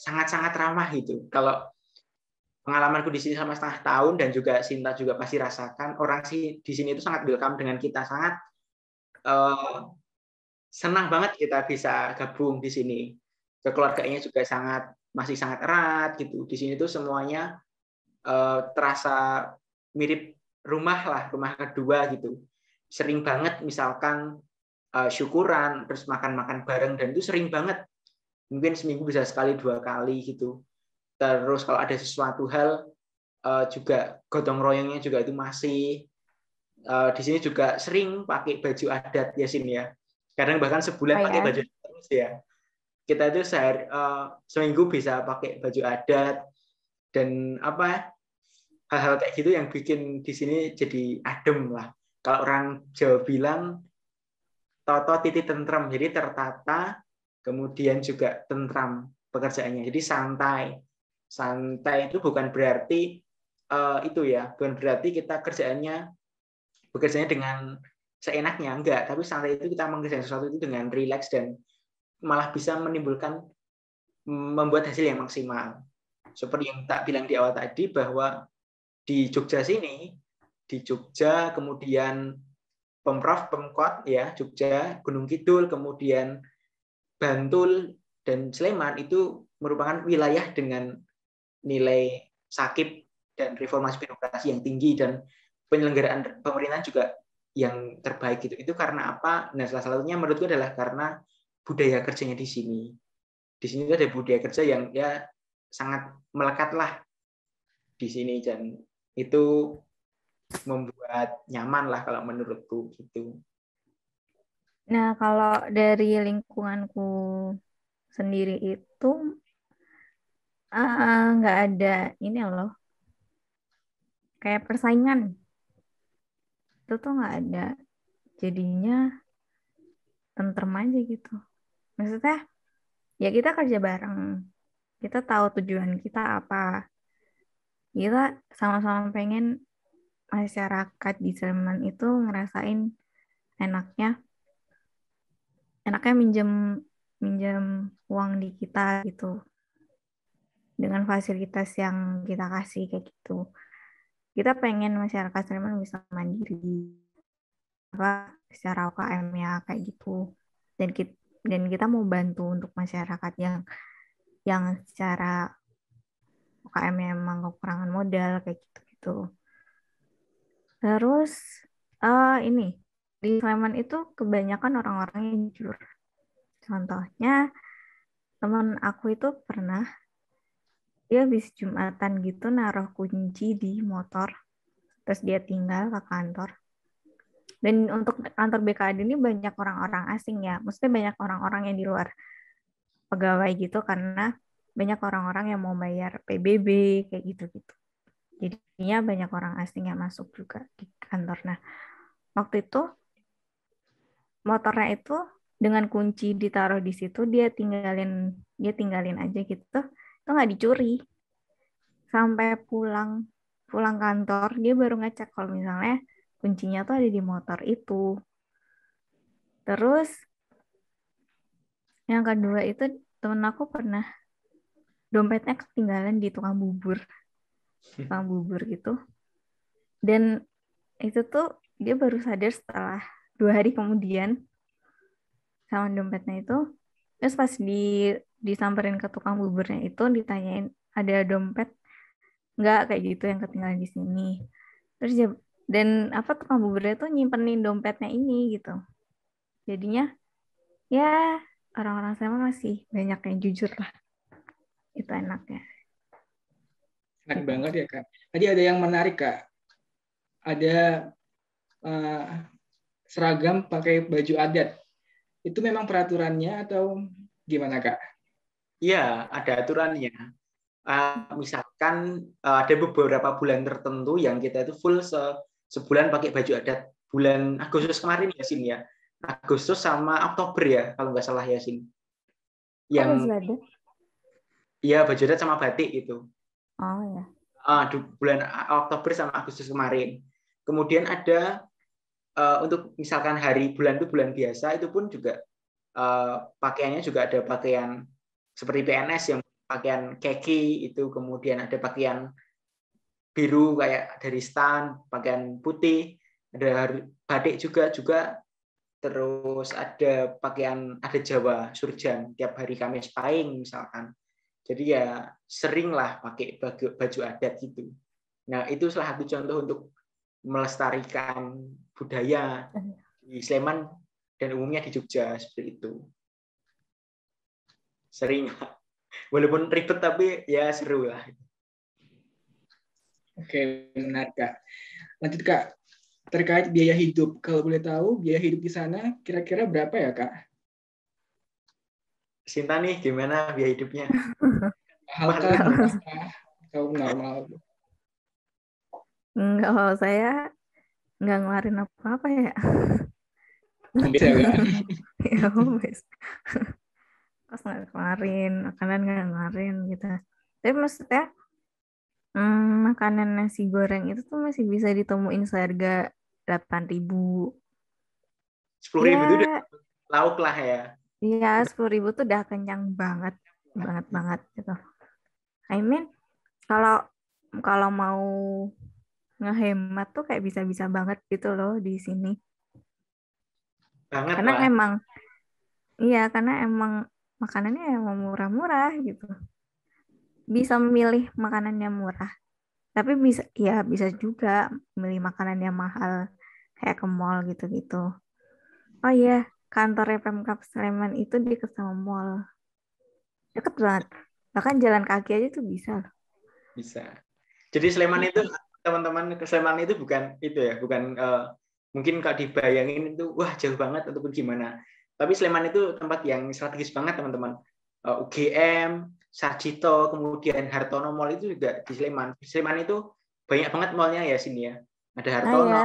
sangat-sangat ramah gitu. Kalau pengalamanku di sini selama setengah tahun, dan juga Sinta juga pasti rasakan, orang sih di sini itu sangat welcome dengan kita, sangat senang banget kita bisa gabung di sini. Kekeluargaannya juga masih sangat erat gitu. Di sini tuh semuanya terasa mirip rumah lah, rumah kedua gitu. Sering banget misalkan syukuran, terus makan-makan bareng, dan itu sering banget. Mungkin seminggu bisa sekali 2 kali gitu. Terus kalau ada sesuatu hal juga gotong royongnya juga itu masih. Di sini juga sering pakai baju adat ya Sin ya. Kadang bahkan sebulan pakai baju adat terus ya. Kita itu seminggu bisa pakai baju adat, dan hal-hal kayak gitu yang bikin di sini jadi adem lah. Kalau orang Jawa bilang toto titik tentrem, jadi tertata, kemudian juga tentram pekerjaannya, jadi santai. Santai itu bukan berarti itu ya, bukan berarti kita bekerjanya dengan seenaknya, enggak, tapi santai itu kita mengerjakan sesuatu itu dengan rileks dan malah bisa membuat hasil yang maksimal. Seperti yang tak bilang di awal tadi, bahwa di Jogja sini, di Jogja, kemudian Pemprov, Pemkot, ya, Jogja, Gunung Kidul, kemudian Bantul, dan Sleman itu merupakan wilayah dengan nilai sakit dan reformasi birokrasi yang tinggi dan penyelenggaraan pemerintahan juga yang terbaik gitu. Itu karena apa? Nah, salah satunya menurutku adalah karena budaya kerjanya di sini. Di sini ada budaya kerja yang ya sangat melekat lah di sini, dan itu membuat nyaman lah kalau menurutku gitu. Nah, kalau dari lingkunganku sendiri itu nggak ada ini loh, kayak persaingan. Itu tuh nggak ada. Jadinya tentrem aja gitu. Maksudnya, ya kita kerja bareng. Kita tahu tujuan kita apa. Kita sama-sama pengen masyarakat di Sleman itu ngerasain enaknya minjem minjem uang di kita gitu dengan fasilitas yang kita kasih kayak gitu. Kita pengen masyarakat Sleman bisa mandiri apa secara UKM-nya kayak gitu. Dan kita mau bantu untuk masyarakat yang secara UKM-nya emang kekurangan modal kayak gitu-gitu. Terus ini di Sleman itu kebanyakan orang-orang yang jujur. Contohnya teman aku itu pernah dia habis Jumatan gitu naruh kunci di motor, terus dia tinggal ke kantor. Dan untuk kantor BKD ini banyak orang-orang asing ya, maksudnya banyak orang-orang yang di luar pegawai gitu karena banyak orang-orang yang mau bayar PBB kayak gitu-gitu. Jadinya banyak orang asing yang masuk juga di kantor. Nah, waktu itu motornya itu dengan kunci ditaruh di situ, dia tinggalin aja gitu. Itu nggak dicuri. Sampai pulang kantor dia baru ngecek kalau misalnya kuncinya tuh ada di motor itu. Terus yang kedua itu temen aku pernah dompetnya ketinggalan di tukang bubur gitu. Dan itu tuh dia baru sadar setelah 2 hari kemudian sama dompetnya itu. Terus pas disamperin ke tukang buburnya itu ditanyain ada dompet nggak kayak gitu yang ketinggalan di sini. Terus dan apa tukang buburnya tuh nyimpenin dompetnya ini gitu. Jadinya ya orang-orang sama masih banyak yang jujur lah. Itu enaknya. Enak Gitu. banget ya Kak. Tadi ada yang menarik Kak. Ada seragam pakai baju adat. Itu memang peraturannya atau gimana Kak? Iya, ada aturannya. Misalkan ada beberapa bulan tertentu yang kita itu full sebulan pakai baju adat. Bulan Agustus kemarin ya, Sin ya. Agustus sama Oktober ya, kalau nggak salah ya, Sin. Kok baju Yang adat? iya, baju adat sama batik itu. Oh ya. Bulan Oktober sama Agustus kemarin. Kemudian ada untuk misalkan bulan itu bulan biasa, itu pun juga pakaiannya juga ada pakaian seperti PNS yang pakaian kaki itu, kemudian ada pakaian biru kayak dari stan, pakaian putih, ada batik juga, terus ada pakaian adat Jawa Surjan tiap hari Kamis Pahing misalkan. Jadi ya seringlah pakai baju adat gitu. Nah, itu salah satu contoh untuk melestarikan budaya di Sleman dan umumnya di Jogja seperti itu. Sering, walaupun ribet tapi ya seru lah. Oke, benar Kak. Lanjut Kak, terkait biaya hidup. Kalau boleh tahu, biaya hidup di sana kira-kira berapa ya Kak? Sinta nih, gimana biaya hidupnya? Mahal kah, murah kah, atau normal? Enggak, kalau saya nggak ngeluarin apa-apa ya. Home base ya Kak? Ya wes. Kos nggak kemarin, makanan nggak kemarin gitu. Tapi maksudnya makanan nasi goreng itu tuh masih bisa ditemuin seharga 8.000. 10.000 itu udah Ya, lauk lah ya. ya 10.000 tuh udah kenyang banget, banget banget gitu. I mean, kalau kalau mau ngehemat tuh kayak bisa-bisa banget gitu loh di sini. Banget Karena lah. emang, iya karena emang makanannya emang murah-murah gitu. Bisa memilih makanan yang murah. Tapi bisa, ya bisa juga milih makanan yang mahal kayak ke mall gitu-gitu. Oh iya, kantornya Pemkab Sleman itu dekat sama mall. Deket banget. Bahkan jalan kaki aja tuh bisa loh. Bisa. Jadi Sleman itu, teman-teman, ke Sleman itu bukan itu ya, bukan mungkin kalau dibayangin itu wah jauh banget ataupun gimana. Tapi Sleman itu tempat yang strategis banget teman-teman. UGM, Sarjito, kemudian Hartono Mall itu juga di Sleman. Di Sleman itu banyak banget mallnya ya sini ya. Ada Ah Hartono, ya,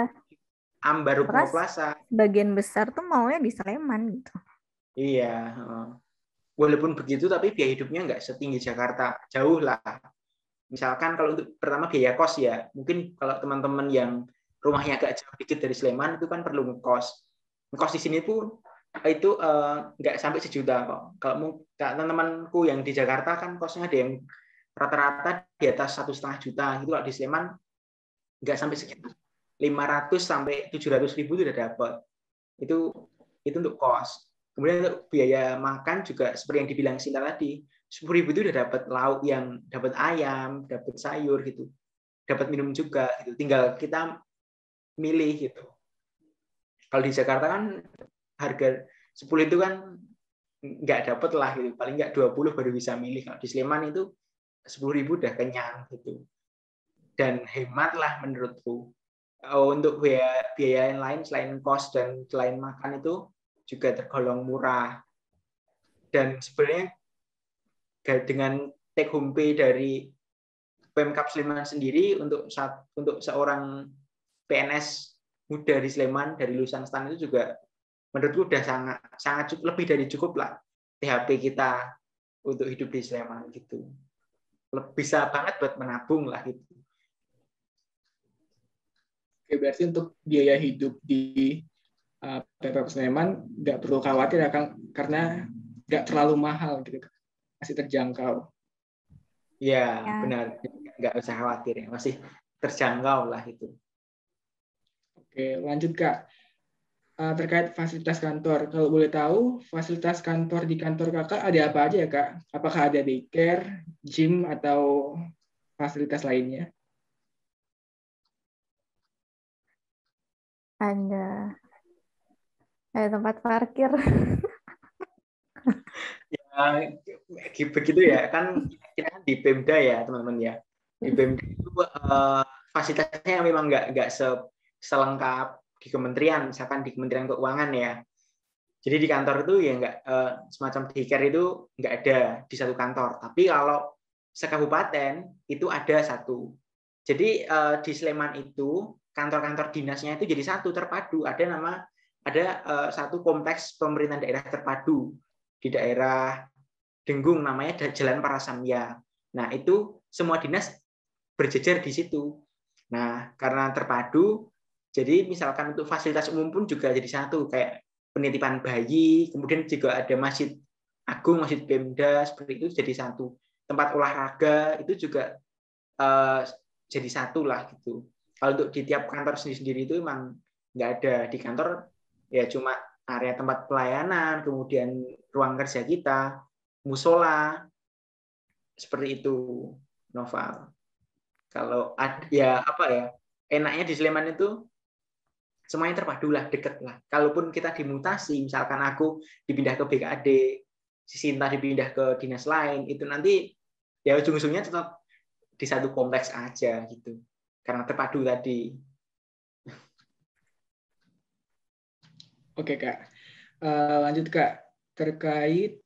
Ambar bahkan Rukmo Plaza. sebagian besar tuh maunya di Sleman gitu. Iya. Walaupun begitu tapi biaya hidupnya nggak setinggi Jakarta. Jauh lah. Misalkan kalau untuk pertama biaya kos ya, mungkin kalau teman-teman yang rumahnya agak jauh dikit dari Sleman itu kan perlu ngekos. Ngekos di sini pun itu nggak sampai 1 juta kok. Kalau teman-temanku yang di Jakarta kan kosnya ada yang rata-rata di atas 1,5 juta. Itu kalau di Sleman nggak sampai segitu. 500 sampai 700 ribu itu udah dapat. Itu untuk kos. Kemudian untuk biaya makan juga seperti yang dibilang Sinta tadi, 10.000 itu udah dapat lauk, yang dapat ayam, dapat sayur gitu, dapat minum juga gitu. Tinggal kita milih gitu. Kalau di Jakarta kan harga 10 itu kan nggak dapat lah gitu. Paling nggak 20 baru bisa milih. Kalau di Sleman itu 10.000 udah kenyang gitu. Dan hemat lah menurutku. Untuk biaya yang lain selain kos dan selain makan itu juga tergolong murah. Dan sebenarnya dengan take home pay dari Pemkab Sleman sendiri untuk seorang PNS muda di Sleman dari lulusan STAN itu juga menurutku udah sangat cukup, lebih dari cukup lah THP kita untuk hidup di Sleman gitu. Bisa banget buat menabung lah gitu. Oke, berarti untuk biaya hidup di Pemkab Sleman nggak perlu khawatir ya Kang, karena nggak terlalu mahal gitu, masih terjangkau. Ya, Ya, benar. Nggak usah khawatir ya, masih terjangkau lah itu. Oke, lanjut Kak. Terkait fasilitas kantor, kalau boleh tahu fasilitas kantor di kantor Kakak ada apa aja ya Kak? Apakah ada daycare, gym, atau fasilitas lainnya? ada tempat parkir. Ya, begitu ya kan, kita kan di Pemda ya teman-teman ya. Di Pemda itu fasilitasnya memang nggak selengkap di kementerian, misalkan di Kementerian Keuangan ya. Jadi di kantor itu ya nggak semacam daycare itu nggak ada di satu kantor. Tapi kalau sekabupaten itu ada satu. Jadi di Sleman itu kantor-kantor dinasnya itu jadi satu, terpadu. Ada satu kompleks pemerintahan daerah terpadu di daerah Denggung, namanya Jalan Parasamya. Nah, itu semua dinas berjejer di situ. Nah, karena terpadu, jadi misalkan untuk fasilitas umum pun juga jadi satu, kayak penitipan bayi, kemudian juga ada Masjid Agung, Masjid Pemda, seperti itu jadi satu. Tempat olahraga itu juga jadi satu lah gitu. Kalau untuk di tiap kantor sendiri-sendiri itu emang nggak ada. Di kantor ya cuma area tempat pelayanan, kemudian ruang kerja kita, musola, seperti itu, Noval. Kalau ya apa ya, enaknya di Sleman itu semuanya terpadu lah, deket lah. Kalaupun kita dimutasi, misalkan aku dipindah ke BKAD, si Sinta dipindah ke dinas lain, itu nanti ya ujung-ujungnya tetap di satu kompleks aja gitu. Karena terpadu tadi. Oke Kak, lanjut Kak. Terkait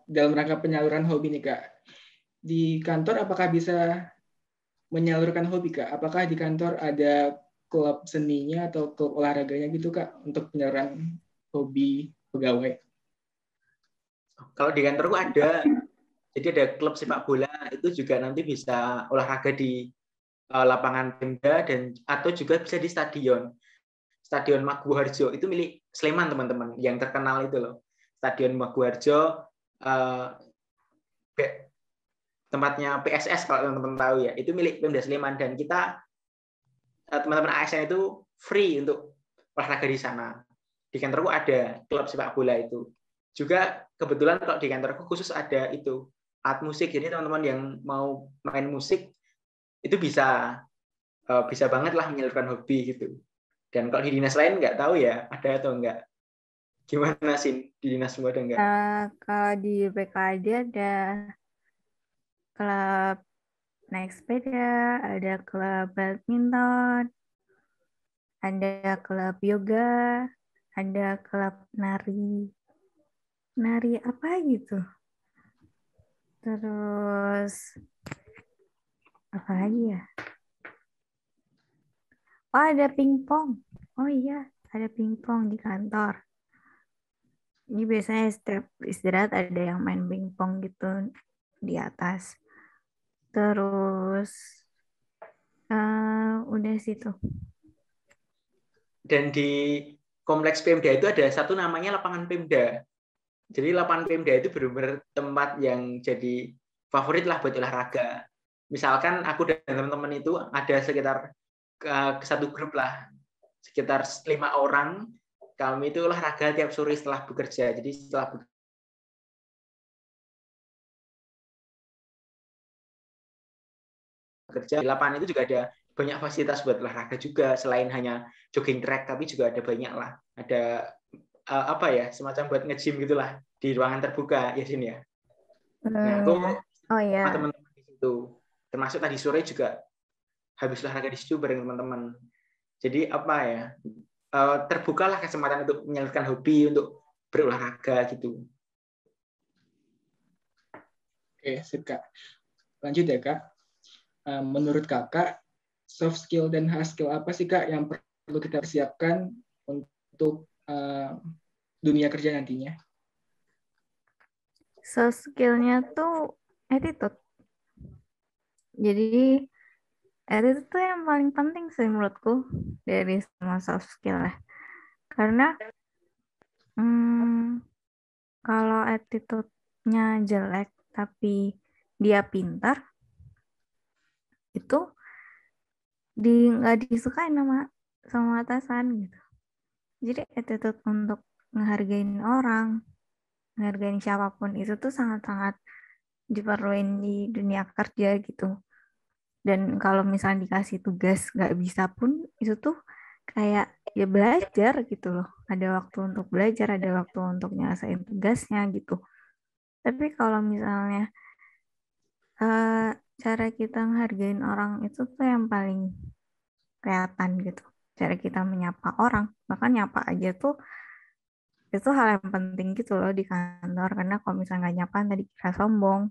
dalam rangka penyaluran hobi nih Kak. Di kantor apakah bisa menyalurkan hobi Kak? Apakah di kantor ada klub seninya atau klub olahraganya gitu Kak untuk penyelenggaraan hobi pegawai? Kalau di kantorku ada, jadi ada klub sepak bola, itu juga nanti bisa olahraga di lapangan Pemda dan atau juga bisa di stadion. Stadion Maguwarjo itu milik Sleman teman-teman, yang terkenal itu loh. Stadion Maguwarjo tempatnya PSS kalau teman-teman tahu ya, itu milik Pemda Sleman dan kita teman-teman ASN itu free untuk olahraga di sana. Di kantorku ada klub sepak bola itu. Juga kebetulan kalau di kantorku khusus ada itu alat musik. Jadi teman-teman yang mau main musik itu bisa banget lah menyalurkan hobi gitu. Dan kalau di dinas lain nggak tahu ya ada atau enggak. Gimana sih di dinas semua ada enggak? Kalau di BKD ada klub naik sepeda, ada klub badminton, ada klub yoga, ada klub nari apa gitu. Terus apa lagi ya? Oh, ada pingpong. Oh iya, ada pingpong di kantor. Ini biasanya setiap istirahat ada yang main pingpong gitu di atas. Terus udah situ. Dan di kompleks Pemda itu ada satu namanya lapangan Pemda. Jadi lapangan Pemda itu benar-benar tempat yang jadi favorit lah buat olahraga. Misalkan aku dan teman-teman itu ada sekitar satu grup lah, sekitar 5 orang. Kami itu olahraga tiap sore setelah bekerja. Jadi setelah bekerja di lapangan itu juga ada banyak fasilitas buat olahraga juga. Selain hanya jogging track, tapi juga ada banyak lah. Ada apa ya, semacam buat nge-gym gitulah di ruangan terbuka ya sini ya. Nah, aku oh ya. teman-teman di situ. Termasuk tadi sore juga habis olahraga di situ bareng teman-teman. Jadi apa ya? Terbukalah kesempatan untuk menyalurkan hobi untuk berolahraga gitu. Oke, sip Kak. Lanjut ya Kak. Menurut Kakak, soft skill dan hard skill apa sih Kak yang perlu kita persiapkan untuk dunia kerja nantinya? Soft skill-nya tuh attitude. Jadi attitude tuh yang paling penting sih menurutku dari semua soft skill ya. Karena kalau attitude-nya jelek tapi dia pintar, itu nggak disukain sama atasan gitu. Jadi attitude untuk ngehargain orang, ngehargain siapapun itu tuh sangat-sangat diperluin di dunia kerja gitu. Dan kalau misalnya dikasih tugas nggak bisa pun itu tuh kayak ya belajar gitu loh. Ada waktu untuk belajar, ada waktu untuk nyelesain tugasnya gitu. Tapi kalau misalnya cara kita ngehargain orang itu tuh yang paling kelihatan gitu. Cara kita menyapa orang, bahkan nyapa aja tuh itu hal yang penting gitu loh di kantor. Karena kalau misalnya nggak nyapa, tadi kira sombong,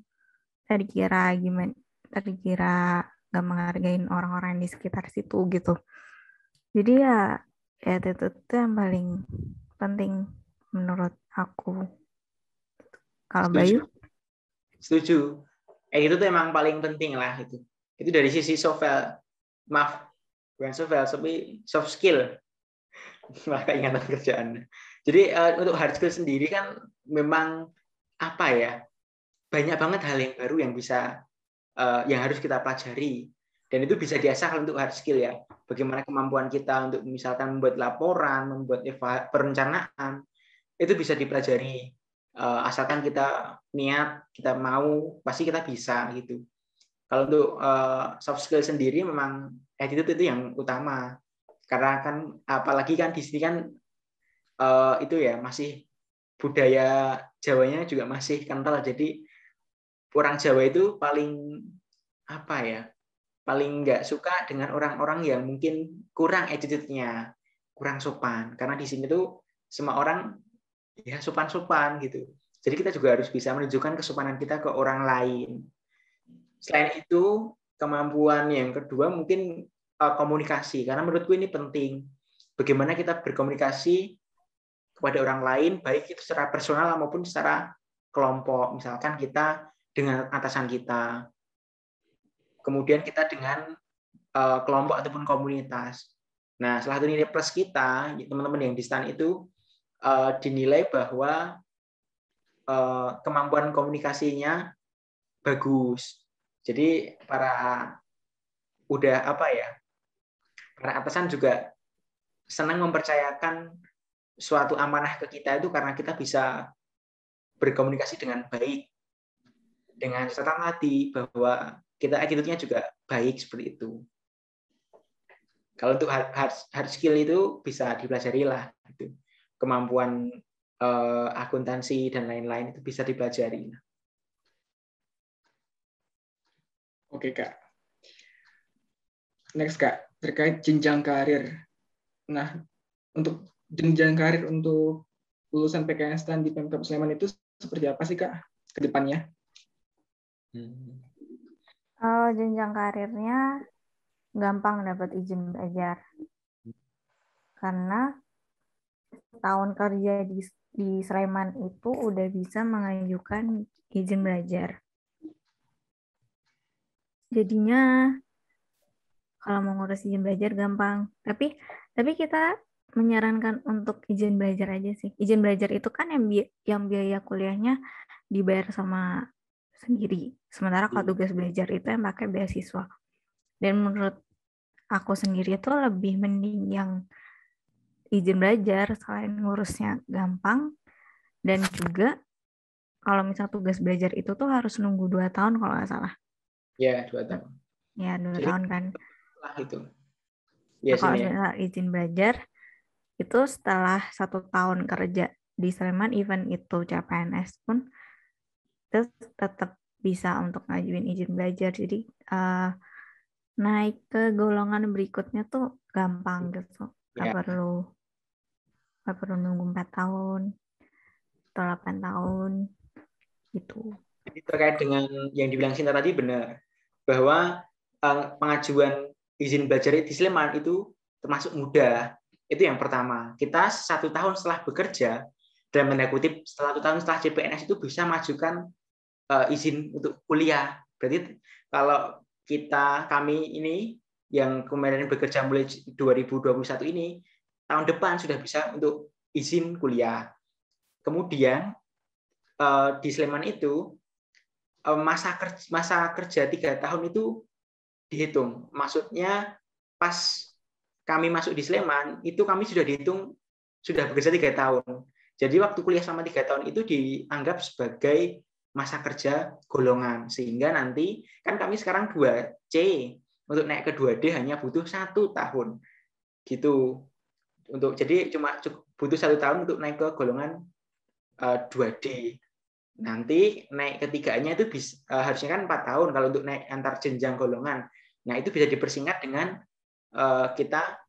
tadi kira gimana, tadi kira nggak menghargain orang-orang yang di sekitar situ gitu. Jadi ya itu yang paling penting menurut aku. Kalau Bayu? Setuju. Itu tuh emang paling penting lah itu. Itu dari sisi bukan tapi soft skill. Maka ingatan kerjaan. Jadi untuk hard skill sendiri kan memang apa ya? Banyak banget hal yang baru yang bisa yang harus kita pelajari. Dan itu bisa diasah untuk hard skill ya. Bagaimana kemampuan kita untuk misalkan membuat laporan, membuat perencanaan, itu bisa dipelajari. Asalkan kita niat, kita mau, pasti kita bisa gitu. Kalau untuk soft skill sendiri memang attitude itu yang utama. Karena kan apalagi kan di sini kan itu ya masih budaya Jawanya juga masih kental. Jadi orang Jawa itu paling apa ya? Paling nggak suka dengan orang-orang yang mungkin kurang attitude-nya, kurang sopan. Karena di sini tuh semua orang ya sopan-sopan gitu. Jadi kita juga harus bisa menunjukkan kesopanan kita ke orang lain. Selain itu, kemampuan yang kedua mungkin komunikasi, karena menurutku ini penting. Bagaimana kita berkomunikasi kepada orang lain, baik itu secara personal maupun secara kelompok. Misalkan kita dengan atasan kita, kemudian kita dengan kelompok ataupun komunitas. Nah, salah satu nilai plus kita, teman-teman yang di STAN itu dinilai bahwa kemampuan komunikasinya bagus. Jadi para atasan juga senang mempercayakan suatu amanah ke kita itu karena kita bisa berkomunikasi dengan baik. Dengan catatan tadi bahwa kita attitude-nya juga baik seperti itu. Kalau untuk hard skill itu bisa dipelajari lah. Gitu. Kemampuan akuntansi dan lain-lain itu bisa dipelajari. Oke, Kak. Next, Kak, terkait jenjang karir. Nah, untuk jenjang karir untuk lulusan PKN STAN di Pemkab Sleman itu seperti apa sih, Kak, ke depannya? Jenjang karirnya gampang dapat izin belajar. Karena tahun kerja di Sleman itu udah bisa mengajukan izin belajar. Jadinya kalau mau ngurus izin belajar gampang. Tapi kita menyarankan untuk izin belajar aja sih. Izin belajar itu kan yang biaya kuliahnya dibayar sama sendiri. Sementara kalau tugas belajar itu yang pakai beasiswa. Dan menurut aku sendiri itu lebih mending yang izin belajar selain ngurusnya gampang, dan juga kalau misal tugas belajar itu tuh harus nunggu 2 tahun kalau nggak salah. Ya, 2 tahun. Ya, 2 tahun kan. Lah itu. Nah, kalau misalnya izin belajar itu setelah 1 tahun kerja di Sleman, event itu CPNS pun terus tetap bisa untuk ngajuin izin belajar. Jadi naik ke golongan berikutnya tuh gampang gitu. Nggak perlu nunggu 4 tahun atau 8 tahun gitu. Jadi terkait dengan yang dibilang Sinta tadi benar, bahwa pengajuan izin belajar di Sleman itu termasuk mudah. Itu yang pertama. Kita 1 tahun setelah bekerja, dalam tanda kutip 1 tahun setelah CPNS itu bisa majukan izin untuk kuliah. Berarti kalau kami ini yang kemarin bekerja mulai 2021 ini, tahun depan sudah bisa untuk izin kuliah. Kemudian di Sleman itu masa kerja 3 tahun itu dihitung. Maksudnya pas kami masuk di Sleman itu kami sudah dihitung sudah bekerja 3 tahun. Jadi waktu kuliah selama 3 tahun itu dianggap sebagai masa kerja golongan, sehingga nanti kan kami sekarang 2C, untuk naik ke 2D hanya butuh 1 tahun gitu. Jadi cuma butuh 1 tahun untuk naik ke golongan 2D. Nanti naik ketiganya itu harusnya kan 4 tahun kalau untuk naik antar jenjang golongan. Nah, itu bisa dipersingkat dengan kita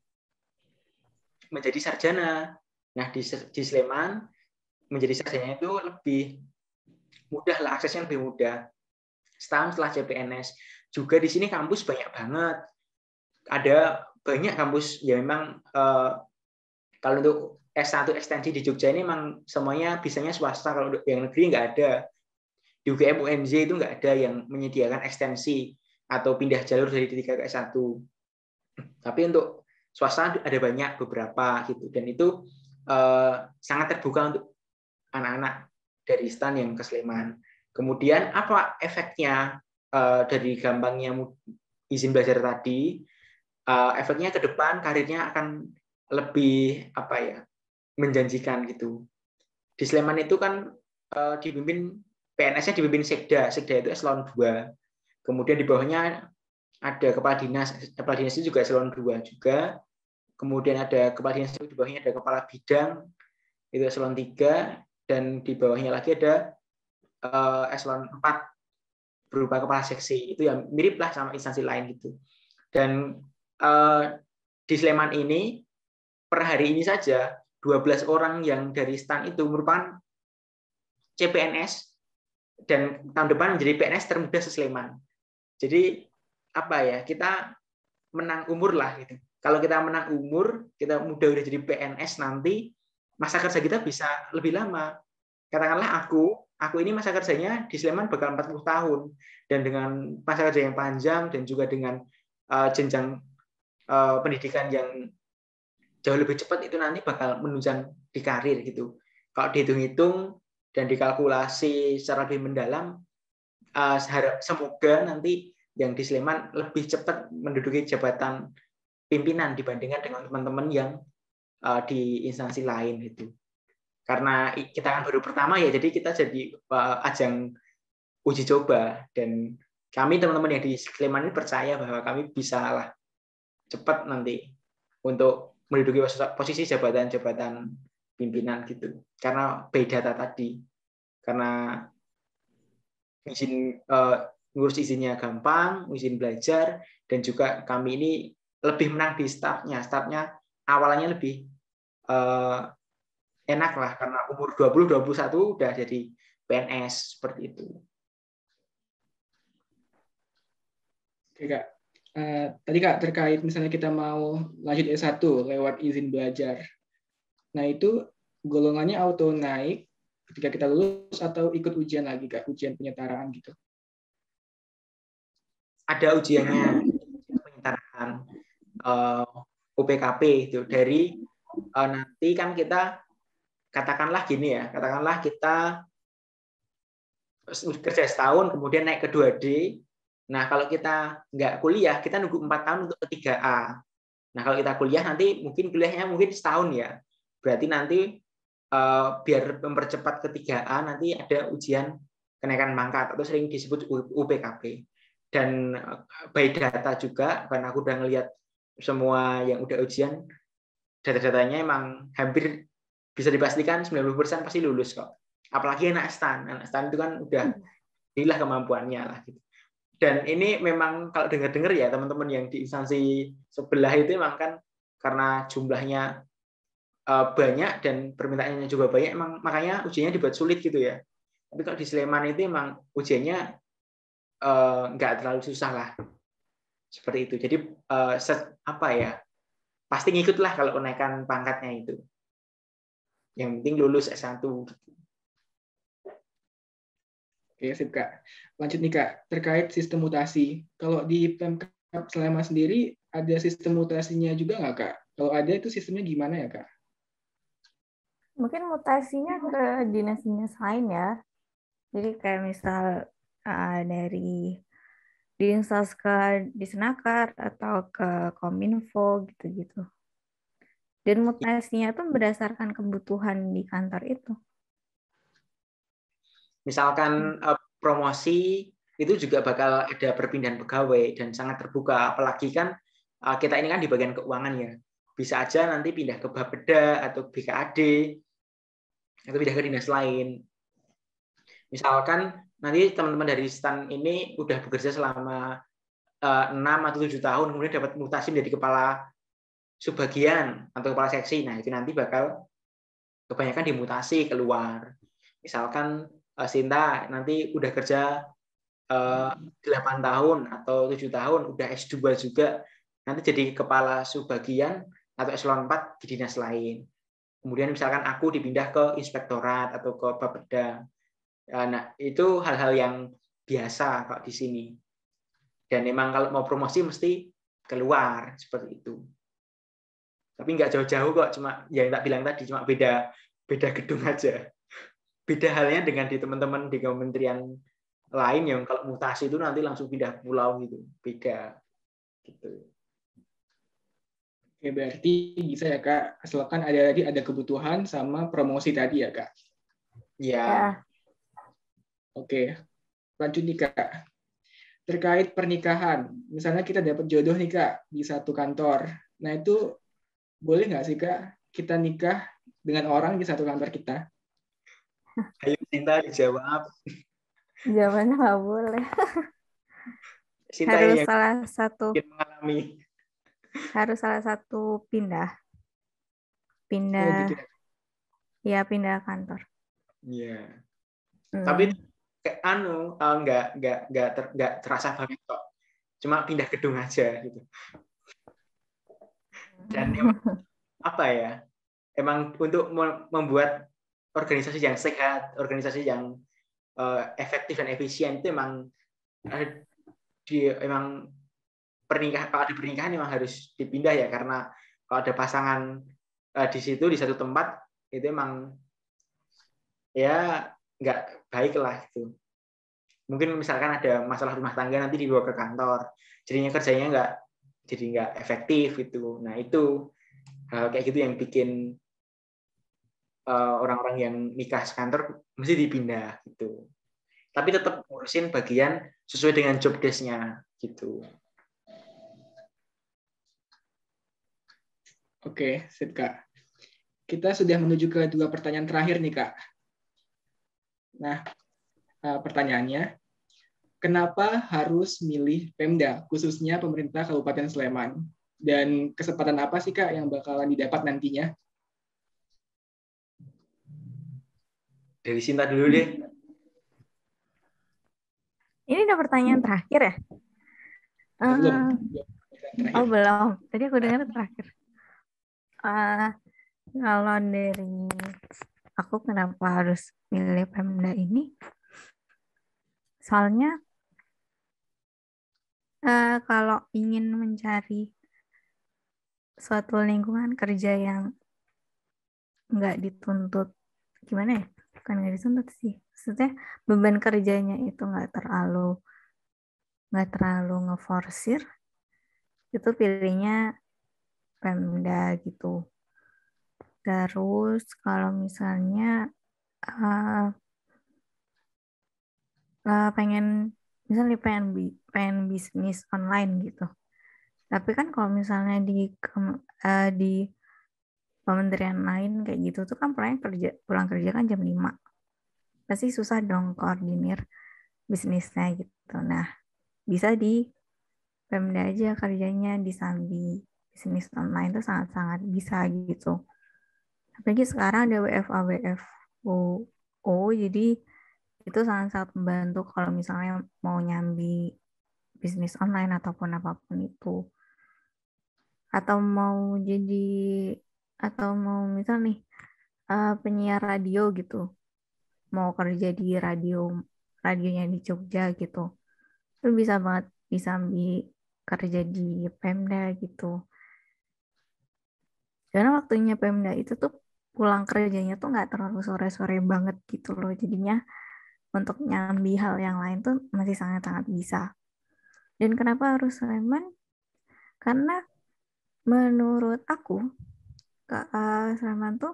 menjadi sarjana. Nah, di Sleman menjadi sarjana itu lebih mudah lah, aksesnya lebih mudah. Setahun setelah CPNS. Juga di sini kampus banyak banget. Ada banyak kampus ya memang kalau untuk S1 ekstensi di Jogja ini memang semuanya bisanya swasta, kalau yang negeri nggak ada. Di UGM UNJ itu nggak ada yang menyediakan ekstensi atau pindah jalur dari D3 ke S1. Tapi untuk swasta ada banyak beberapa gitu, dan itu sangat terbuka untuk anak-anak dari STAN yang ke Sleman. Kemudian apa efeknya dari gampangnya izin belajar tadi? Efeknya ke depan karirnya akan lebih menjanjikan gitu. Di Sleman itu kan dipimpin PNS-nya dipimpin Sekda itu eselon 2. Kemudian di bawahnya ada kepala dinas itu juga eselon 2 juga. Kemudian ada kepala dinas, di bawahnya ada kepala bidang itu eselon 3, dan di bawahnya lagi ada eselon 4 berupa kepala seksi. Itu yang mirip lah sama instansi lain gitu. Dan di Sleman ini per hari ini saja 12 orang yang dari STAN itu merupakan CPNS, dan tahun depan menjadi PNS termuda se-Sleman. Jadi kita menang umur lah gitu. Kalau kita menang umur, kita udah jadi PNS nanti, masa kerja kita bisa lebih lama. Katakanlah aku ini masa kerjanya di Sleman bakal 40 tahun. Dan dengan masa kerja yang panjang dan juga dengan jenjang pendidikan yang jauh lebih cepat, itu nanti bakal menunjang di karir gitu. Kalau dihitung-hitung dan dikalkulasi secara lebih mendalam, semoga nanti yang di Sleman lebih cepat menduduki jabatan pimpinan dibandingkan dengan teman-teman yang di instansi lain itu. Karena kita kan baru pertama ya, jadi kita jadi ajang uji coba, dan kami teman-teman yang di Sleman ini percaya bahwa kami bisa lah cepat nanti untuk menduduki posisi jabatan-jabatan pimpinan gitu. Karena beda data tadi. Karena ngurus izinnya gampang, izin belajar, dan juga kami ini lebih menang di startnya. Startnya awalnya lebih enak lah, karena umur 20-21 udah jadi PNS, seperti itu. Oke, Kak. Tadi Kak, terkait misalnya kita mau lanjut S1 lewat izin belajar. Nah, itu golongannya auto naik ketika kita lulus atau ikut ujian lagi, Kak? Ujian penyetaraan gitu. Ada ujiannya, penyetaraan UPKP itu. Dari nanti kan kita katakanlah gini ya, katakanlah kita kerja setahun, kemudian naik ke 2D. Nah, kalau kita nggak kuliah, kita nunggu 4 tahun untuk ke 3A. Nah, kalau kita kuliah nanti mungkin kuliahnya mungkin setahun ya. Berarti nanti biar mempercepat ke 3A, nanti ada ujian kenaikan pangkat atau sering disebut UPKP. Dan by data juga, karena aku udah ngelihat semua yang udah ujian, data-datanya emang hampir bisa dipastikan 90% pasti lulus kok. Apalagi anak STAN. Anak STAN itu kan udah inilah kemampuannya lah gitu. Dan ini memang kalau dengar-dengar ya teman-teman yang di instansi sebelah itu memang kan karena jumlahnya banyak dan permintaannya juga banyak, emang makanya ujiannya dibuat sulit gitu ya. Tapi kalau di Sleman itu emang ujiannya nggak terlalu susah lah, seperti itu. Jadi apa ya, pasti ngikut lah kalau kenaikan pangkatnya itu. Yang penting lulus S1. Oke, sip, Kak. Lanjut nih, Kak. Terkait sistem mutasi. Kalau di Pemkab Sleman sendiri, ada sistem mutasinya juga nggak, Kak? Kalau ada, itu sistemnya gimana ya, Kak? Mungkin mutasinya ke dinas-dinas lain ya. Jadi kayak misal dari Dinas ke Disnaker atau ke Kominfo gitu-gitu. Dan mutasinya tuh berdasarkan kebutuhan di kantor itu. Misalkan promosi itu juga bakal ada perpindahan pegawai dan sangat terbuka. Apalagi kan kita ini kan di bagian keuangan ya. Bisa aja nanti pindah ke Bapeda atau BKAD atau pindah ke dinas lain. Misalkan nanti teman-teman dari STAN ini udah bekerja selama 6 atau 7 tahun, kemudian dapat mutasi menjadi kepala subbagian atau kepala seksi. Nah, itu nanti bakal kebanyakan dimutasi keluar. Misalkan Sinta nanti udah kerja 8 tahun atau 7 tahun, udah S2 juga, nanti jadi kepala subbagian atau eselon 4 di dinas lain. Kemudian misalkan aku dipindah ke inspektorat atau ke Bapeda. Nah, itu hal-hal yang biasa kok di sini. Dan memang kalau mau promosi mesti keluar, seperti itu. Tapi nggak jauh-jauh kok, cuma yang tak bilang tadi, cuma beda gedung aja. Beda halnya dengan di teman-teman di kementerian lain yang kalau mutasi itu nanti langsung pindah pulau gitu, beda gitu. Oke, berarti bisa ya, Kak, asalkan ada kebutuhan sama promosi tadi ya, Kak? Ya. Oke, lanjut nih, Kak. Terkait pernikahan, misalnya kita dapat jodoh nih, Kak, di satu kantor. Nah, itu boleh nggak sih, Kak, kita nikah dengan orang di satu kantor kita? Ayo Sinta dijawab. Jawabannya nggak boleh. Sinta Harus yang salah satu mengalami. Harus salah satu pindah Oh, gitu ya. ya pindah kantor. Iya. Tapi kayak nggak terasa banget kok. Cuma pindah gedung aja gitu. Dan apa ya? Emang untuk membuat organisasi yang sehat, organisasi yang efektif dan efisien itu emang kalau ada pernikahan memang harus dipindah ya, karena kalau ada pasangan di situ di satu tempat itu emang ya nggak baik lah gitu. Mungkin misalkan ada masalah rumah tangga nanti dibawa ke kantor, jadinya kerjanya nggak efektif gitu. Nah itu hal kayak gitu yang bikin orang-orang yang nikah sekantor mesti dipindah gitu. Tapi tetap ngurusin bagian sesuai dengan job desk-nya gitu. Oke, sip Kak. Kita sudah menuju ke 2 pertanyaan terakhir nih Kak. Nah, pertanyaannya, kenapa harus milih Pemda, khususnya pemerintah Kabupaten Sleman? Dan kesempatan apa sih Kak yang bakalan didapat nantinya? Dari Sinta dulu deh. Ini udah pertanyaan terakhir ya? Belum. Oh belum. Tadi aku dengar terakhir. Kalau dari aku kenapa harus milih Pemda ini? Soalnya kalau ingin mencari suatu lingkungan kerja yang nggak dituntut, gimana ya? Bukan nggak dituntut sih. Maksudnya beban kerjanya itu nggak terlalu ngeforsir, itu pilihnya Pemda gitu. Terus kalau misalnya pengen bisnis online gitu. Tapi kan kalau misalnya di kementerian lain kayak gitu tuh kan pulang kerja kan jam 5. Pasti susah dong koordinir bisnisnya gitu. Nah, bisa di Pemda aja kerjanya di Sambi. Bisnis online tuh sangat-sangat bisa gitu. Apalagi sekarang ada WFA/WFO, jadi itu sangat-sangat membantu kalau misalnya mau nyambi bisnis online ataupun apapun itu. Atau mau misal nih penyiar radio gitu, mau kerja di radionya di Jogja gitu, itu bisa banget disambi kerja di Pemda gitu. Karena waktunya Pemda itu tuh pulang kerjanya tuh nggak terlalu sore-sore banget gitu loh. Jadinya untuk nyambi hal yang lain tuh masih sangat-sangat bisa. Dan kenapa harus Sleman? Karena menurut aku, Sleman tuh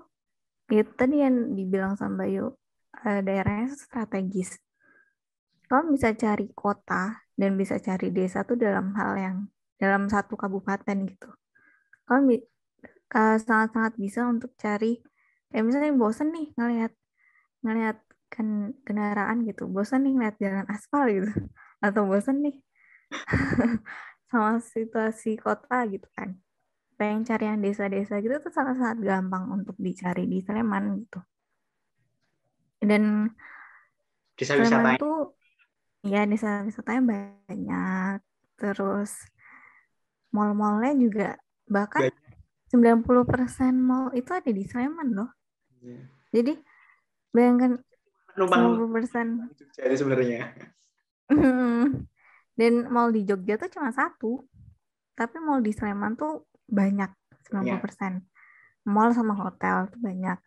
itu tadi yang dibilang sama Bayu, daerahnya strategis. Kamu bisa cari kota dan bisa cari desa tuh dalam satu kabupaten gitu. Kamu sangat-sangat bisa untuk cari, kayak misalnya bosen nih ngelihat kendaraan gitu, bosen nih ngeliat jalan aspal gitu, atau bosen nih sama situasi kota gitu kan. Pengen cari yang desa-desa gitu tuh sangat-sangat gampang untuk dicari di Sleman gitu. Dan Desa Sleman wisata. tuh ya desa wisatanya banyak. Terus mall-mallnya juga bahkan 90% mall itu ada di Sleman loh. Jadi bayangkan Penumpang 90%. jadi sebenarnya. Dan mall di Jogja tuh cuma satu. Tapi mall di Sleman tuh banyak, 90%. Mall sama hotel tuh banyak.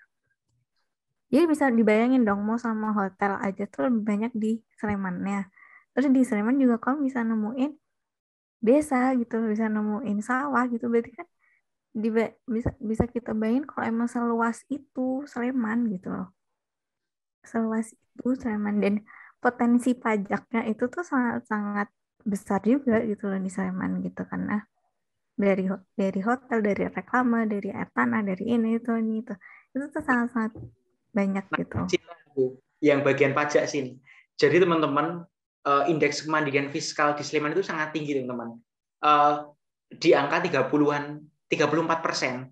Jadi bisa dibayangin dong, mall sama hotel aja tuh lebih banyak di Slemannya. Terus di Sleman juga kamu bisa nemuin desa gitu, bisa nemuin sawah gitu. Berarti kan bisa kita bayangin kalau emang seluas itu Sleman gitu loh. Seluas itu Sleman, dan potensi pajaknya itu tuh sangat-sangat besar juga gitu loh di Sleman gitu, karena dari hotel, dari reklame, dari air tanah, dari ini itu tuh sangat-sangat banyak gitu. Yang bagian pajak sih. Jadi teman-teman, indeks kemandirian fiskal di Sleman itu sangat tinggi teman-teman. Di angka 34%.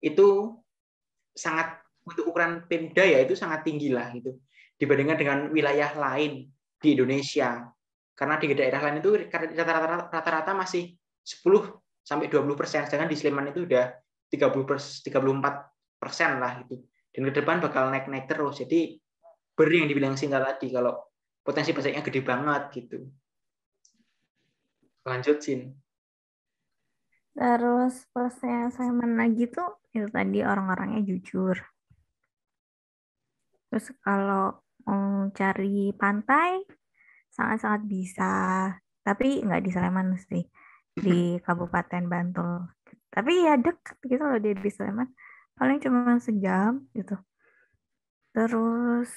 Itu sangat, untuk ukuran Pemda ya itu sangat tinggi lah gitu. Dibandingkan dengan wilayah lain di Indonesia. Karena di daerah lain itu rata-rata masih 10 sampai 20%, sedangkan di Sleman itu udah 34% lah gitu. Dan ke depan bakal naik terus. Jadi yang dibilang Sinta tadi, kalau potensi pajaknya gede banget gitu. Lanjut, Sin. Terus plusnya Sleman lagi tuh itu tadi orang-orangnya jujur. Terus kalau mau cari pantai sangat-sangat bisa. Tapi nggak di Sleman sih, di Kabupaten Bantul. Tapi ya deket gitu loh dia di Sleman. Paling cuma sejam gitu. Terus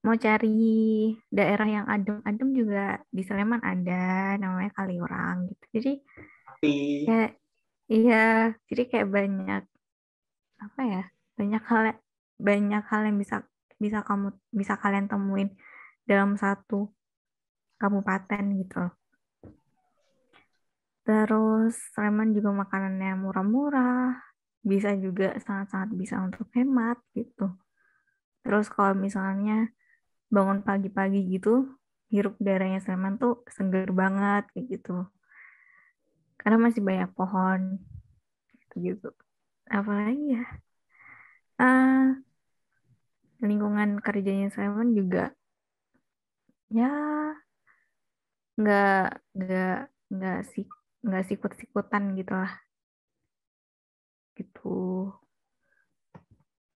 mau cari daerah yang adem-adem juga di Sleman ada, namanya Kaliurang gitu. Jadi Tapi kayak iya, jadi kayak banyak apa ya? Banyak hal yang bisa bisa kalian temuin dalam satu kabupaten gitu. Terus Sleman juga makanannya murah-murah, bisa juga sangat-sangat bisa untuk hemat gitu. Terus kalau misalnya bangun pagi-pagi gitu, hirup udaranya Sleman tuh seger banget kayak gitu. Karena masih banyak pohon gitu. Apalagi ya, ah lingkungan kerjanya Sleman juga ya nggak nggak nggak sih nggak sikut-sikutan gitu lah gitu.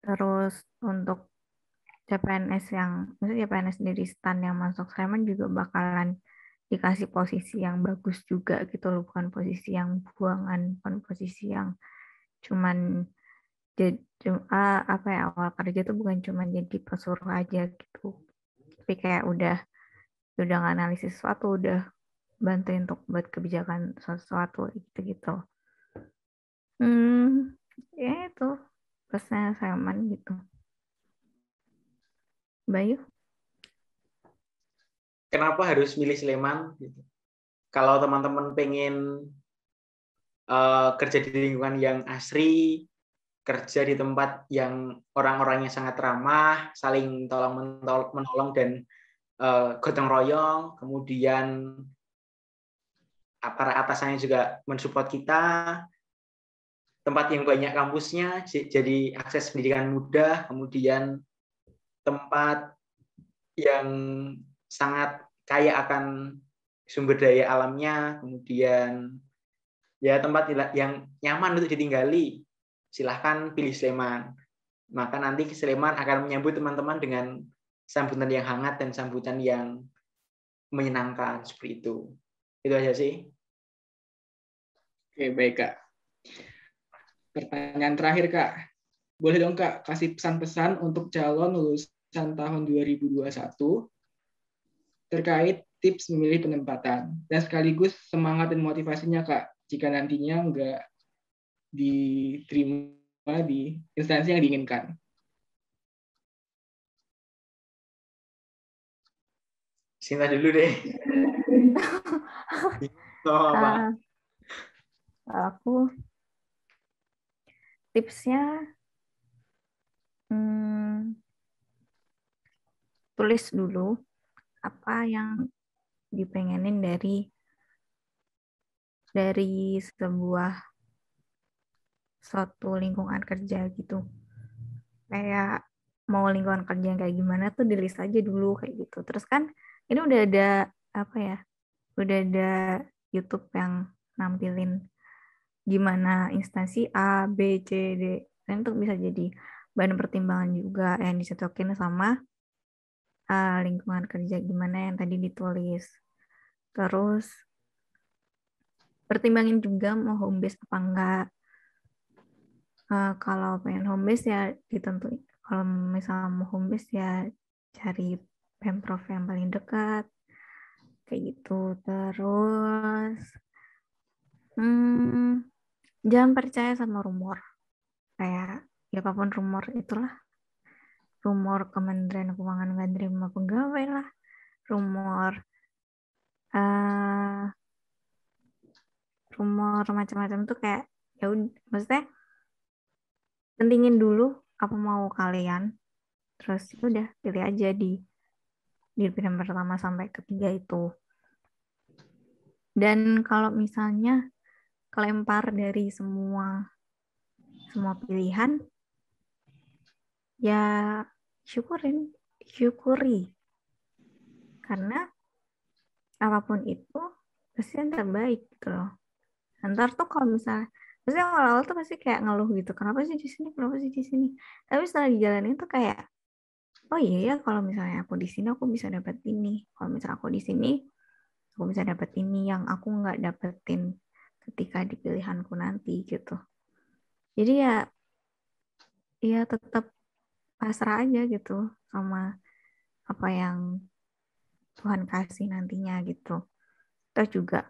Terus untuk CPNS maksudnya CPNS dari STAN yang masuk Sleman juga bakalan dikasih posisi yang bagus juga gitu loh, bukan posisi yang buangan, bukan posisi yang cuman jadi apa ya, awal kerja tuh bukan cuman jadi pesuruh aja gitu, tapi kayak udah nganalisis sesuatu, udah bantuin untuk buat kebijakan sesuatu gitu gitu. Ya itu plusnya Sleman gitu. Bayu. kenapa harus milih Sleman? Gitu. Kalau teman-teman pengen kerja di lingkungan yang asri, kerja di tempat yang orang-orangnya sangat ramah, saling tolong menolong dan gotong royong, kemudian para atasannya juga mensupport kita, tempat yang banyak kampusnya, jadi akses pendidikan mudah, kemudian tempat yang sangat kaya akan sumber daya alamnya, kemudian ya tempat yang nyaman untuk ditinggali, silahkan pilih Sleman. Maka nanti Sleman akan menyambut teman-teman dengan sambutan yang hangat dan sambutan yang menyenangkan seperti itu. Itu aja sih. Oke, baik Kak. Pertanyaan terakhir Kak. Boleh dong Kak kasih pesan-pesan untuk calon lulusan tahun 2021 terkait tips memilih penempatan dan sekaligus semangat dan motivasinya Kak jika nantinya nggak diterima di instansi yang diinginkan. Sinta dulu deh. Oh, apa? Aku tipsnya tulis dulu apa yang dipengenin dari sebuah suatu lingkungan kerja gitu. Kayak mau lingkungan kerja yang kayak gimana tuh di list aja dulu kayak gitu. Terus kan ini udah ada apa ya? Udah ada YouTube yang nampilin gimana instansi A, B, C, D. Dan itu bisa jadi bahan pertimbangan juga yang dicocokin sama lingkungan kerja gimana yang tadi ditulis. Terus pertimbangin juga mau home base apa enggak. Kalau pengen home base ya ditentuin. Kalau misalnya mau home base ya cari Pemprov yang paling dekat. Kayak gitu. Terus jangan percaya sama rumor. Kayak ya apapun rumor itulah. Rumor Kementerian Keuangan nggak terima pegawai lah. Rumor uh, rumor macam-macam tuh kayak ya udah, maksudnya pentingin dulu apa mau kalian, terus udah pilih aja di pilihan pertama sampai ketiga itu. Dan kalau misalnya kelempar dari semua pilihan, ya syukuri. Karena apapun itu pasti yang terbaik gitu loh. Ntar tuh kalau misalnya, pasti awal-awal tuh pasti kayak ngeluh gitu, kenapa sih di sini? Tapi setelah dijalanin tuh kayak, oh iya ya, kalau misalnya aku di sini aku bisa dapat ini. Kalau misalnya aku di sini aku bisa dapat ini yang aku nggak dapetin ketika di pilihanku nanti gitu. Jadi ya tetap pasrah aja gitu sama apa yang Tuhan kasih nantinya gitu. Terus juga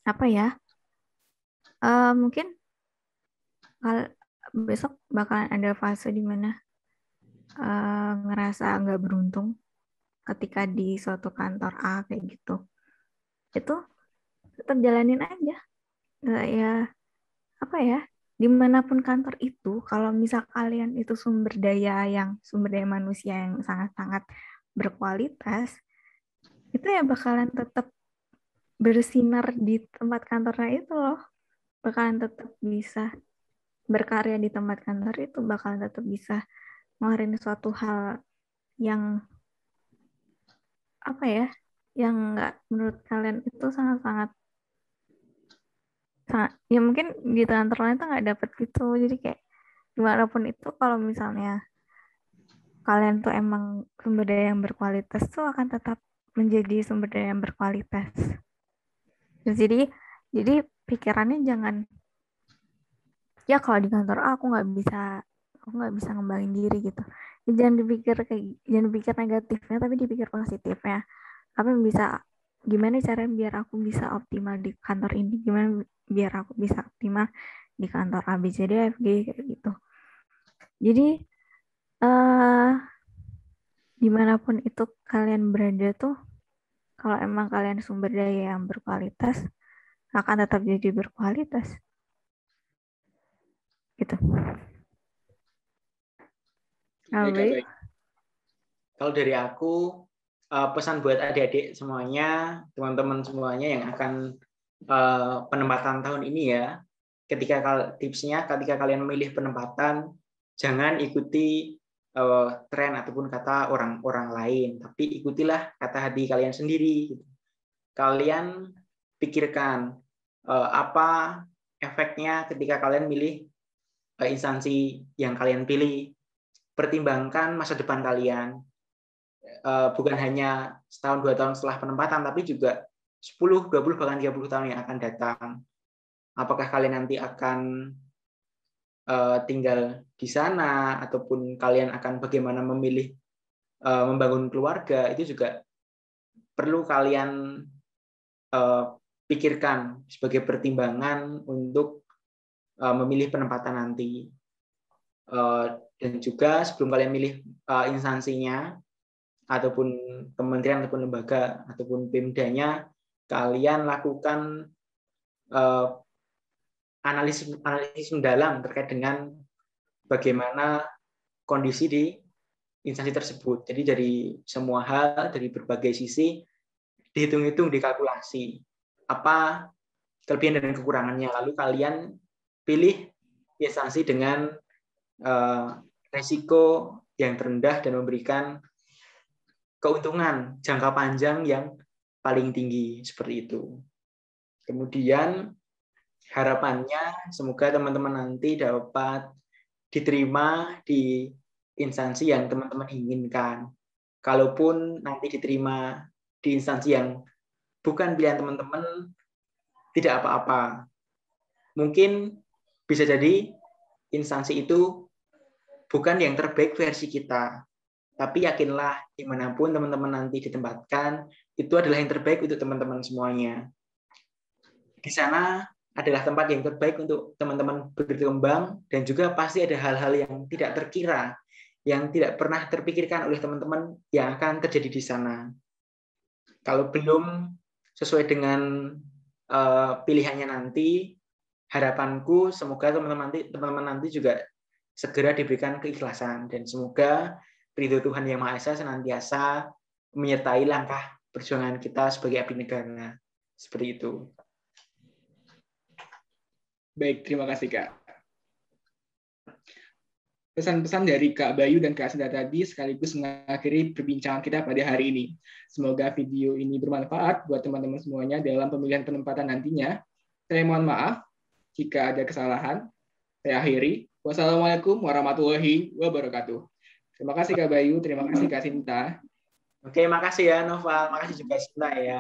apa ya? Mungkin besok bakalan ada fase di mana ngerasa nggak beruntung ketika di suatu kantor A kayak gitu. Itu tetap jalanin aja. Ya apa ya? Dimanapun kantor itu, kalau misal kalian itu sumber daya manusia yang sangat-sangat berkualitas, itu ya bakalan tetap bersinar di tempat kantornya itu loh. Bakalan tetap bisa berkarya di tempat kantor itu, bakalan tetap bisa ngeluarin suatu hal yang apa ya, yang nggak menurut kalian itu sangat ya mungkin di kantor lain tuh nggak dapet gitu. Jadi kayak gimana pun itu, kalau misalnya kalian tuh emang sumber daya yang berkualitas, tuh akan tetap menjadi sumber daya yang berkualitas. Jadi pikirannya jangan, ya kalau di kantor A aku nggak bisa ngembangin diri gitu. Ya, jangan dipikir negatifnya, tapi dipikir positifnya. Apa yang gimana cara biar aku bisa optimal di kantor ini, gimana biar aku bisa optimal di kantor A, B, C, D, F, G kayak gitu. Jadi dimanapun itu kalian berada tuh, kalau emang kalian sumber daya yang berkualitas, akan tetap jadi berkualitas gitu. Baik. Kalau dari aku, pesan buat adik-adik semuanya, teman-teman semuanya yang akan penempatan tahun ini ya, tipsnya ketika kalian memilih penempatan, jangan ikuti tren ataupun kata orang-orang lain, tapi ikutilah kata hati kalian sendiri. Kalian pikirkan apa efeknya ketika kalian milih instansi yang kalian pilih. Pertimbangkan masa depan kalian, bukan hanya setahun 2 tahun setelah penempatan, tapi juga 10, 20, bahkan 30 tahun yang akan datang. Apakah kalian nanti akan tinggal di sana, ataupun kalian akan bagaimana memilih membangun keluarga, itu juga perlu kalian pikirkan sebagai pertimbangan untuk memilih penempatan nanti. Dan juga sebelum kalian milih instansinya, ataupun kementerian, ataupun lembaga, ataupun Pemdanya, kalian lakukan analisis mendalam terkait dengan bagaimana kondisi di instansi tersebut. Jadi dari semua hal, dari berbagai sisi, dihitung-hitung, dikalkulasi apa kelebihan dan kekurangannya. Lalu kalian pilih instansi dengan resiko yang terendah dan memberikan keuntungan jangka panjang yang paling tinggi, seperti itu. Kemudian harapannya semoga teman-teman nanti dapat diterima di instansi yang teman-teman inginkan. Kalaupun nanti diterima di instansi yang bukan pilihan teman-teman, tidak apa-apa. Mungkin bisa jadi instansi itu bukan yang terbaik versi kita, tapi yakinlah dimanapun teman-teman nanti ditempatkan, itu adalah yang terbaik untuk teman-teman semuanya. Di sana adalah tempat yang terbaik untuk teman-teman berkembang, dan juga pasti ada hal-hal yang tidak terkira, yang tidak pernah terpikirkan oleh teman-teman yang akan terjadi di sana. Kalau belum sesuai dengan pilihannya nanti, harapanku semoga teman-teman nanti juga segera diberikan keikhlasan, dan semoga ridho Tuhan Yang Maha Esa senantiasa menyertai langkah perjuangan kita sebagai abdi negara. Seperti itu. Baik, terima kasih Kak. Pesan-pesan dari Kak Bayu dan Kak Sinta tadi sekaligus mengakhiri perbincangan kita pada hari ini. Semoga video ini bermanfaat buat teman-teman semuanya dalam pemilihan penempatan nantinya. Saya mohon maaf jika ada kesalahan. Saya akhiri. Wassalamualaikum warahmatullahi wabarakatuh. Terima kasih Kak Bayu, terima kasih Kak Sinta. Oke, makasih ya Noval, makasih juga Sinta ya.